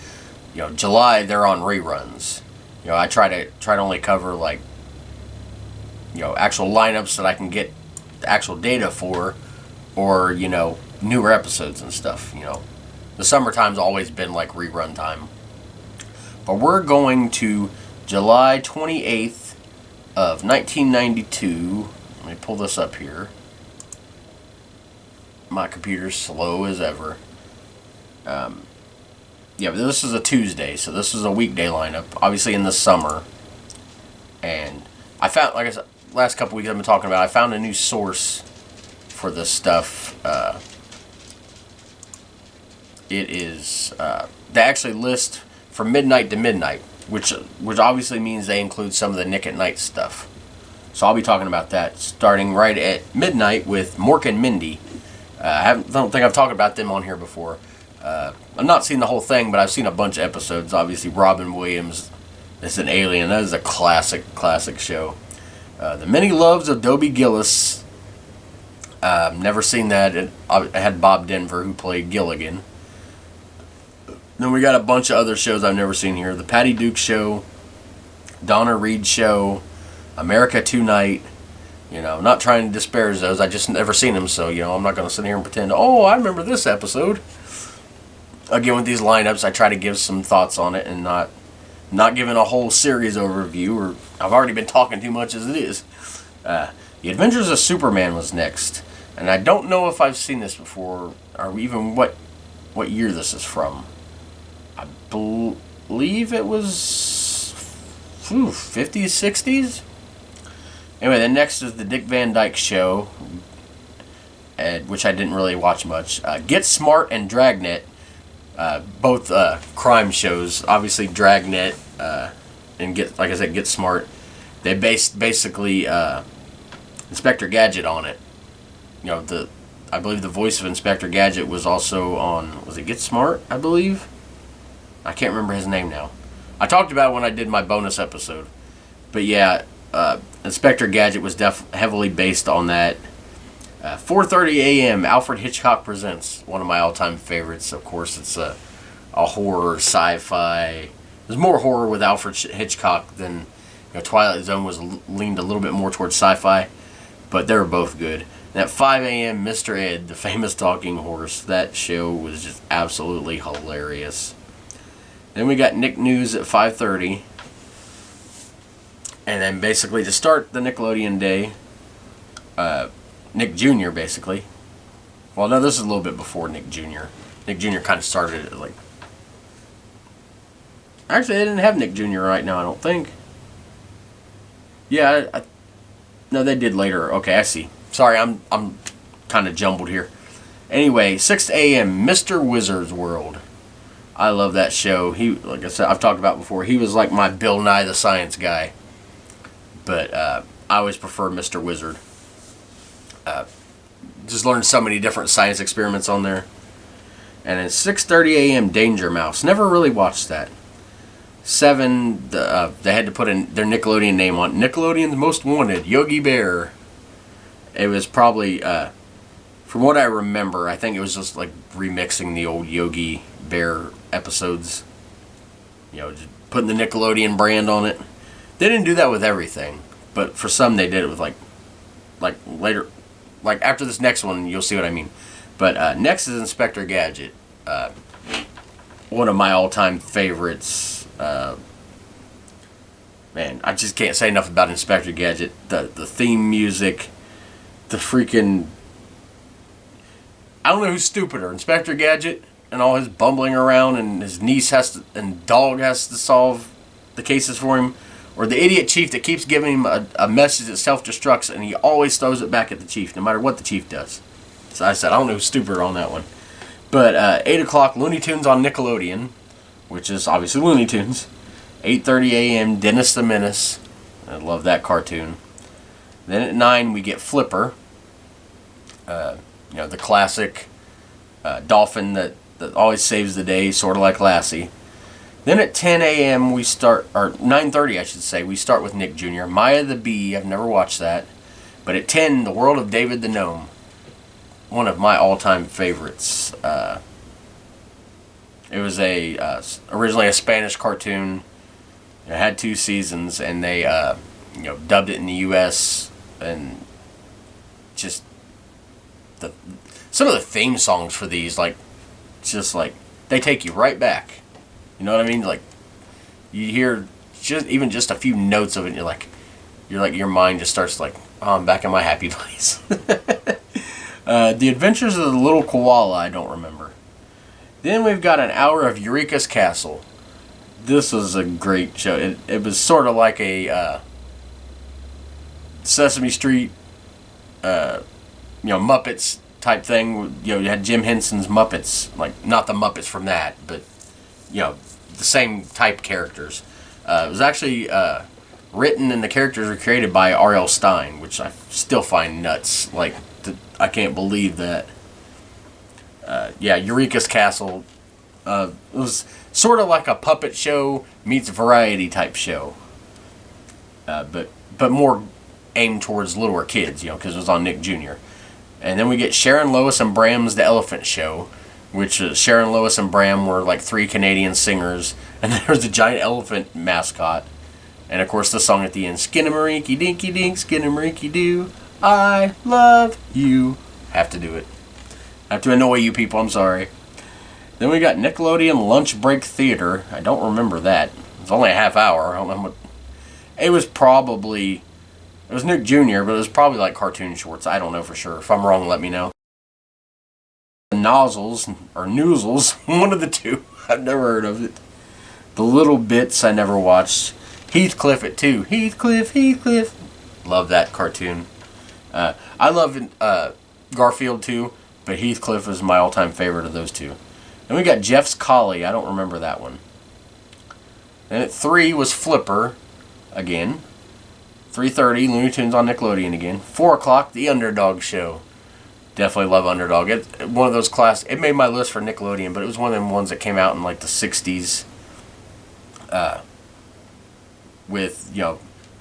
July they're on reruns. I try to only cover like, actual lineups that I can get the actual data for, or newer episodes and stuff. The summertime's always been like rerun time. But we're going to July 28th of 1992. Let me pull this up here. My computer's slow as ever. But this is a Tuesday, so this is a weekday lineup, obviously in the summer. And I found, like I said, last couple weeks I've been talking about, I found a new source for this stuff. It is, they actually list from midnight to midnight, which obviously means they include some of the Nick at Night stuff. So I'll be talking about that starting right at midnight with Mork and Mindy. I don't think I've talked about them on here before. I've not seen the whole thing, but I've seen a bunch of episodes. Obviously, Robin Williams is an alien. That is a classic show. The Many Loves of Dobie Gillis. Never seen that. I had Bob Denver, who played Gilligan. Then we got a bunch of other shows I've never seen here. The Patty Duke Show, Donna Reed Show, America Tonight. Not trying to disparage those. I just never seen them, so, I'm not going to sit here and pretend, oh, I remember this episode. Again, with these lineups, I try to give some thoughts on it and not giving a whole series overview, or I've already been talking too much as it is. The Adventures of Superman was next, and I don't know if I've seen this before, or even what year this is from. I believe it was 50s, 60s? Anyway, the next is the Dick Van Dyke Show, which I didn't really watch much. Get Smart and Dragnet, both crime shows. Obviously, Dragnet and Get Smart. They based basically Inspector Gadget on it. I believe the voice of Inspector Gadget was also on. Was it Get Smart? I believe. I can't remember his name now. I talked about it when I did my bonus episode. But yeah, Inspector Gadget was heavily based on that. 4:30 a.m. Alfred Hitchcock Presents, one of my all-time favorites. Of course, it's a horror, sci-fi. There's more horror with Alfred Hitchcock than Twilight Zone was leaned a little bit more towards sci-fi, but they were both good. And at 5 a.m., Mr. Ed, the famous talking horse. That show was just absolutely hilarious. Then we got Nick News at 5:30. And then basically to start the Nickelodeon day, Nick Jr. basically. Well, no, this is a little bit before Nick Jr. Nick Jr. kind of started it like... Actually, they didn't have Nick Jr. right now, I don't think. Yeah, no, they did later. Okay, I see. Sorry, I'm kind of jumbled here. Anyway, 6 a.m., Mr. Wizard's World. I love that show. He, like I said, I've talked about before, he was like my Bill Nye the Science Guy. But I always prefer Mr. Wizard. Just learned so many different science experiments on there. And at 6:30 a.m., Danger Mouse. Never really watched that. 7, they had to put their Nickelodeon name on. Nickelodeon's Most Wanted, Yogi Bear. It was probably, from what I remember, I think it was just like remixing the old Yogi Bear episodes. Just putting the Nickelodeon brand on it. They didn't do that with everything, but for some they did it with like later, like after this next one, you'll see what I mean. But next is Inspector Gadget, one of my all-time favorites. Man, I just can't say enough about Inspector Gadget. The theme music, the freaking... I don't know who's stupider, Inspector Gadget and all his bumbling around, and his niece and dog has to solve the cases for him, or the idiot chief that keeps giving him a message that self-destructs, and he always throws it back at the chief, no matter what the chief does. So I said, I don't know who's stupider on that one. But 8 o'clock, Looney Tunes on Nickelodeon, which is obviously Looney Tunes. 8:30 a.m., Dennis the Menace. I love that cartoon. Then at 9, we get Flipper. The classic dolphin that always saves the day, sort of like Lassie. Then at 10 a.m. we start, or 9:30 I should say, we start with Nick Jr. Maya the Bee, I've never watched that. But at 10, The World of David the Gnome. One of my all-time favorites. It was originally a Spanish cartoon. It had 2 seasons, and they dubbed it in the U.S. and just some of the theme songs for these, they take you right back. You know what I mean? Like, you hear just a few notes of it, and your mind just starts like, oh, I'm back in my happy place. The Adventures of the Little Koala, I don't remember. Then we've got an hour of Eureka's Castle. This was a great show. It was sort of like a Sesame Street, Muppets type thing. You had Jim Henson's Muppets, like not the Muppets from that, but the same type characters. It was actually written and the characters were created by R.L. Stine, which I still find nuts. Like, I can't believe that. Eureka's Castle. It was sort of like a puppet show meets variety type show. But more aimed towards littler kids, because it was on Nick Jr. And then we get Sharon, Lois, and Bram's The Elephant Show, which Sharon, Lois, and Bram were like 3 Canadian singers, and there was a giant elephant mascot, and of course the song at the end, Skinnamarink dinky dink, Skinnamarink doo, I love you. Have to do it. Have to annoy you people, I'm sorry. Then we got Nickelodeon Lunch Break Theater. I don't remember that. It's only a half hour. I don't know what. It was Nick Jr., but it was probably like cartoon shorts. I don't know for sure. If I'm wrong, let me know. Nozzles, or Noozles, one of the two. I've never heard of it. The Little Bits, I never watched. Heathcliff at 2. Heathcliff. Love that cartoon. I love Garfield too, but Heathcliff is my all-time favorite of those two. Then we got Jeff's Collie. I don't remember that one. Then at 3 was Flipper again. 3:30, Looney Tunes on Nickelodeon again. 4 o'clock, The Underdog Show. Definitely love Underdog. One of those it made my list for Nickelodeon, but it was one of them ones that came out in like the 60s. with, you know,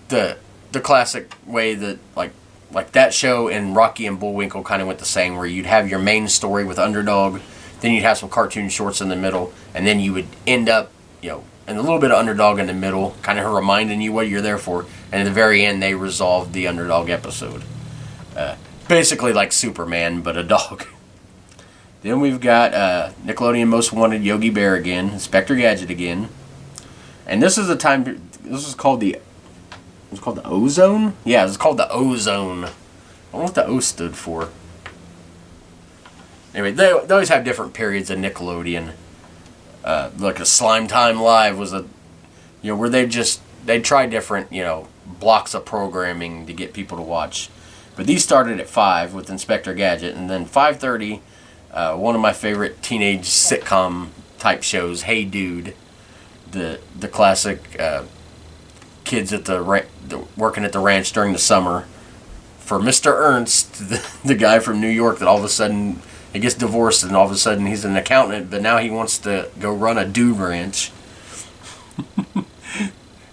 the classic way that like that show and Rocky and Bullwinkle kind of went the same, where you'd have your main story with Underdog, then you'd have some cartoon shorts in the middle, and then you would end up, you know, and a little bit of Underdog in the middle, kind of reminding you what you're there for. And at the very end, they resolved the Underdog episode. Basically like Superman, but a dog. Then we've got Nickelodeon Most Wanted, Yogi Bear again, Inspector Gadget again. And this is the time, this is called the, it's called the O-Zone? Yeah, it's called the O-Zone. I don't know what the O stood for. Anyway, they always have different periods of Nickelodeon. Like a Slime Time Live was a, you know, where they try different, you know, blocks of programming to get people to watch. But these started at 5 with Inspector Gadget, and then 5:30, one of my favorite teenage sitcom type shows, Hey Dude, the classic kids at working at the ranch during the summer, for Mr. Ernst, the guy from New York that all of a sudden he gets divorced and all of a sudden he's an accountant, but now he wants to go run a dude ranch.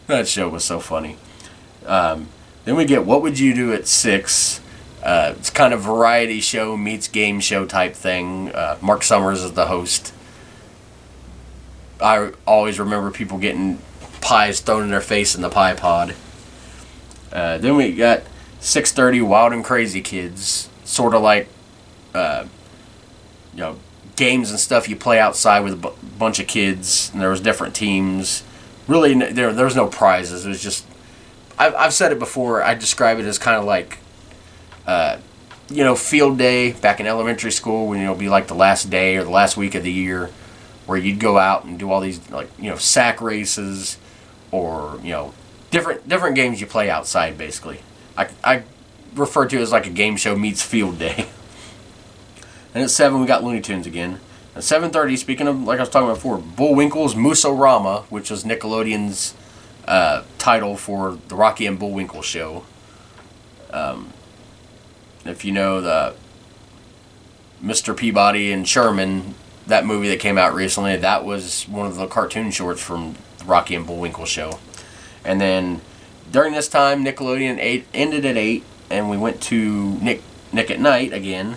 That show was so funny. Then we get What Would You Do at 6? It's kind of variety show meets game show type thing. Mark Summers is the host. I always remember people getting pies thrown in their face in the pie pod. Then we got 6:30 Wild and Crazy Kids. Sort of like, you know, games and stuff you play outside with a bunch of kids. And there was different teams. Really, there was no prizes. It was just, I've said it before, I describe it as kind of like, you know, field day back in elementary school, when it'll be like the last day or the last week of the year, where you'd go out and do all these, like, you know, sack races, or, you know, different games you play outside, basically. I refer to it as like a game show meets field day. And at 7 we got Looney Tunes again. At 7:30, speaking of, like I was talking about before, Bullwinkle's Moose-O-Rama, which was Nickelodeon's title for the Rocky and Bullwinkle show. If you know the Mr. Peabody and Sherman, that movie that came out recently, that was one of the cartoon shorts from the Rocky and Bullwinkle show. And then during this time, Nickelodeon ended at 8, and we went to Nick at Night again.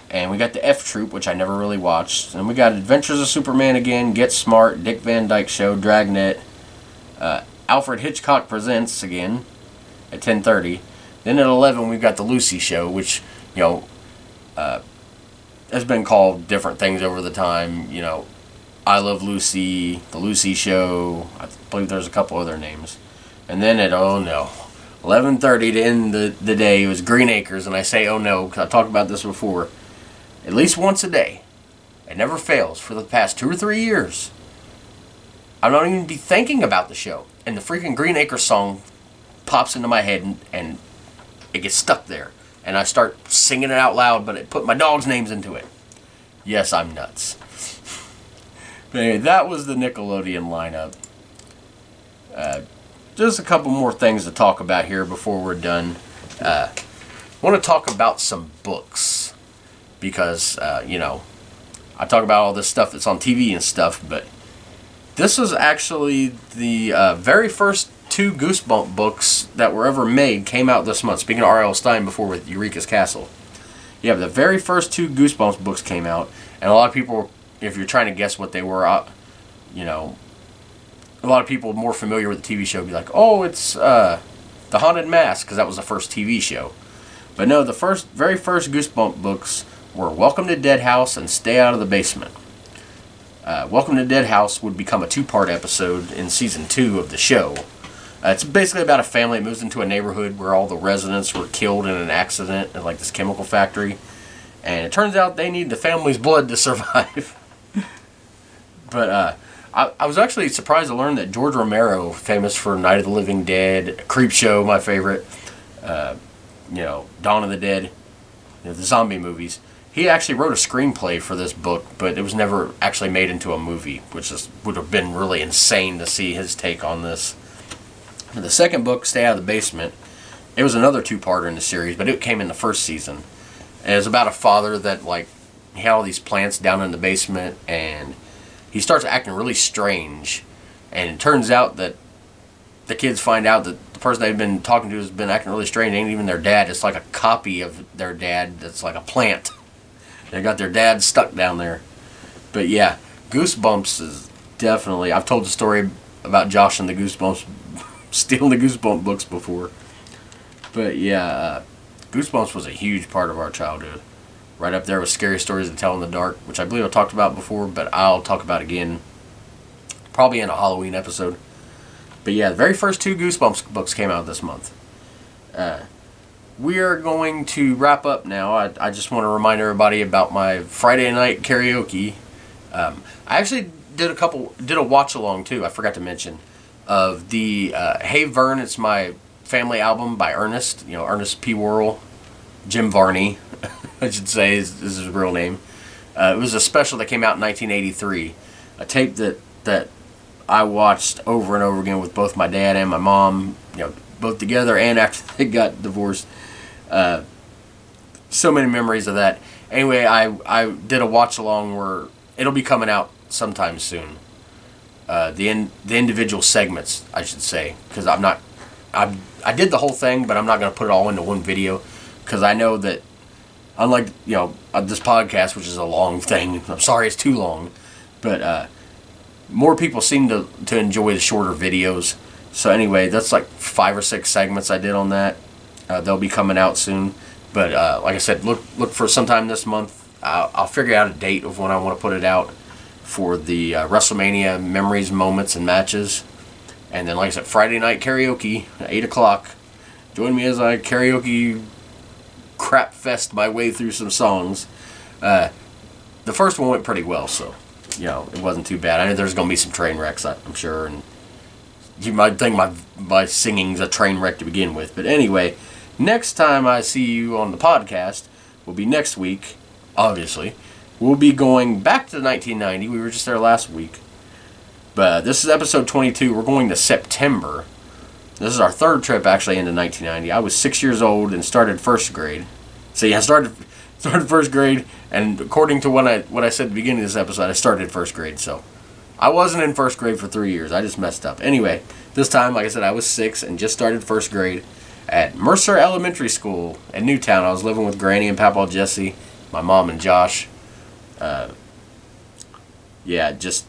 And we got the F Troop, which I never really watched. And we got Adventures of Superman again, Get Smart, Dick Van Dyke Show, Dragnet, Alfred Hitchcock Presents again at 10:30. Then at 11 we've got the Lucy Show, which, you know, has been called different things over the time. You know, I Love Lucy, the Lucy Show. I believe there's a couple other names. And then at 11:30 to end the day, it was Green Acres. And I say oh no because I talked about this before. At least once a day, it never fails, for the past 2 or 3 years, I don't even be thinking about the show, and the freaking Green Acres song pops into my head, and it gets stuck there, and I start singing it out loud, but it put my dog's names into it. Yes, I'm nuts. But anyway, that was the Nickelodeon lineup. Just a couple more things to talk about here before we're done. I want to talk about some books. Because, you know, I talk about all this stuff that's on TV and stuff, but this was actually the very first 2 Goosebump books that were ever made came out this month. Speaking of R.L. Stine before with Eureka's Castle. Yeah, the very first 2 Goosebumps books came out, and a lot of people, if you're trying to guess what they were, you know, a lot of people more familiar with the TV show would be like, oh, it's The Haunted Mask, because that was the first TV show. But no, the very first Goosebump books were Welcome to Dead House and Stay Out of the Basement. Welcome to Dead House would become a 2-part episode in season 2 of the show. It's basically about a family that moves into a neighborhood where all the residents were killed in an accident at like this chemical factory. And it turns out they need the family's blood to survive. But I was actually surprised to learn that George Romero, famous for Night of the Living Dead, Creep Show, my favorite, you know, Dawn of the Dead, you know, the zombie movies, he actually wrote a screenplay for this book, but it was never actually made into a movie, which would have been really insane to see his take on this. And the second book, Stay Out of the Basement, it was another 2-parter in the series, but it came in the first season. And it was about a father that, like, he had all these plants down in the basement, and he starts acting really strange. And it turns out that the kids find out that the person they've been talking to has been acting really strange. It ain't even their dad. It's like a copy of their dad that's like a plant. They got their dad stuck down there. But yeah, Goosebumps is definitely... I've told the story about Josh and the Goosebumps, stealing the Goosebumps books before. But yeah, Goosebumps was a huge part of our childhood. Right up there with Scary Stories to Tell in the Dark, which I believe I talked about before, but I'll talk about again probably in a Halloween episode. But yeah, the very first 2 Goosebumps books came out this month. We are going to wrap up now. I just want to remind everybody about my Friday night karaoke. I actually did a watch along too. I forgot to mention of the Hey Vern, It's My Family album by Ernest. Ernest P. Worrell, Jim Varney, I should say is his real name. It was a special that came out in 1983. A tape that I watched over and over again with both my dad and my mom. Both together and after they got divorced. So many memories of that. Anyway, I did a watch along where it'll be coming out sometime soon. The individual segments, I should say, because I did the whole thing, but I'm not going to put it all into one video because I know that unlike this podcast, which is a long thing, I'm sorry it's too long, but more people seem to enjoy the shorter videos. So anyway, that's like 5 or 6 segments I did on that. They'll be coming out soon. But like I said, look for sometime this month. I'll figure out a date of when I want to put it out for the WrestleMania memories, moments, and matches. And then, like I said, Friday night karaoke at 8 o'clock. Join me as I karaoke crap fest my way through some songs. The first one went pretty well, so it wasn't too bad. I know there's going to be some train wrecks, I'm sure, and you might think my singing's a train wreck to begin with. But anyway, next time I see you on the podcast will be next week, obviously. We'll be going back to 1990. We were just there last week. But this is episode 22. We're going to September. This is our 3rd trip, actually, into 1990. I was 6 years old and started 1st grade. So yeah, I started 1st grade, and according to what I said at the beginning of this episode, I started 1st grade, so... I wasn't in 1st grade for 3 years. I just messed up. Anyway, this time, like I said, I was 6 and just started 1st grade at Mercer Elementary School in Newtown. I was living with Granny and Papa Jesse, my mom and Josh. Just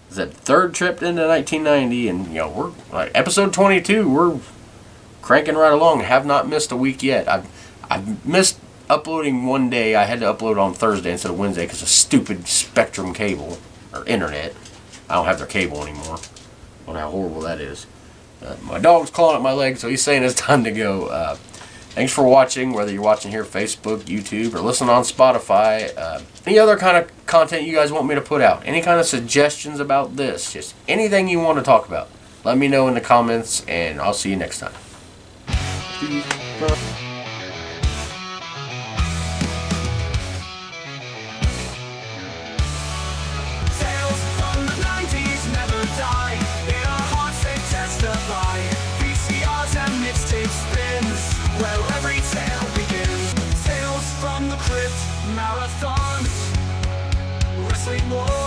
the 3rd trip into 1990, and we're like episode 22. We're cranking right along. Have not missed a week yet. I've missed uploading one day. I had to upload on Thursday instead of Wednesday because of stupid Spectrum cable or internet. I don't have their cable anymore. I don't know how horrible that is. My dog's clawing at my leg, so he's saying it's time to go. Thanks for watching, whether you're watching here Facebook, YouTube, or listening on Spotify. Any other kind of content you guys want me to put out? Any kind of suggestions about this? Just anything you want to talk about. Let me know in the comments, and I'll see you next time. Crypt marathons, wrestling war.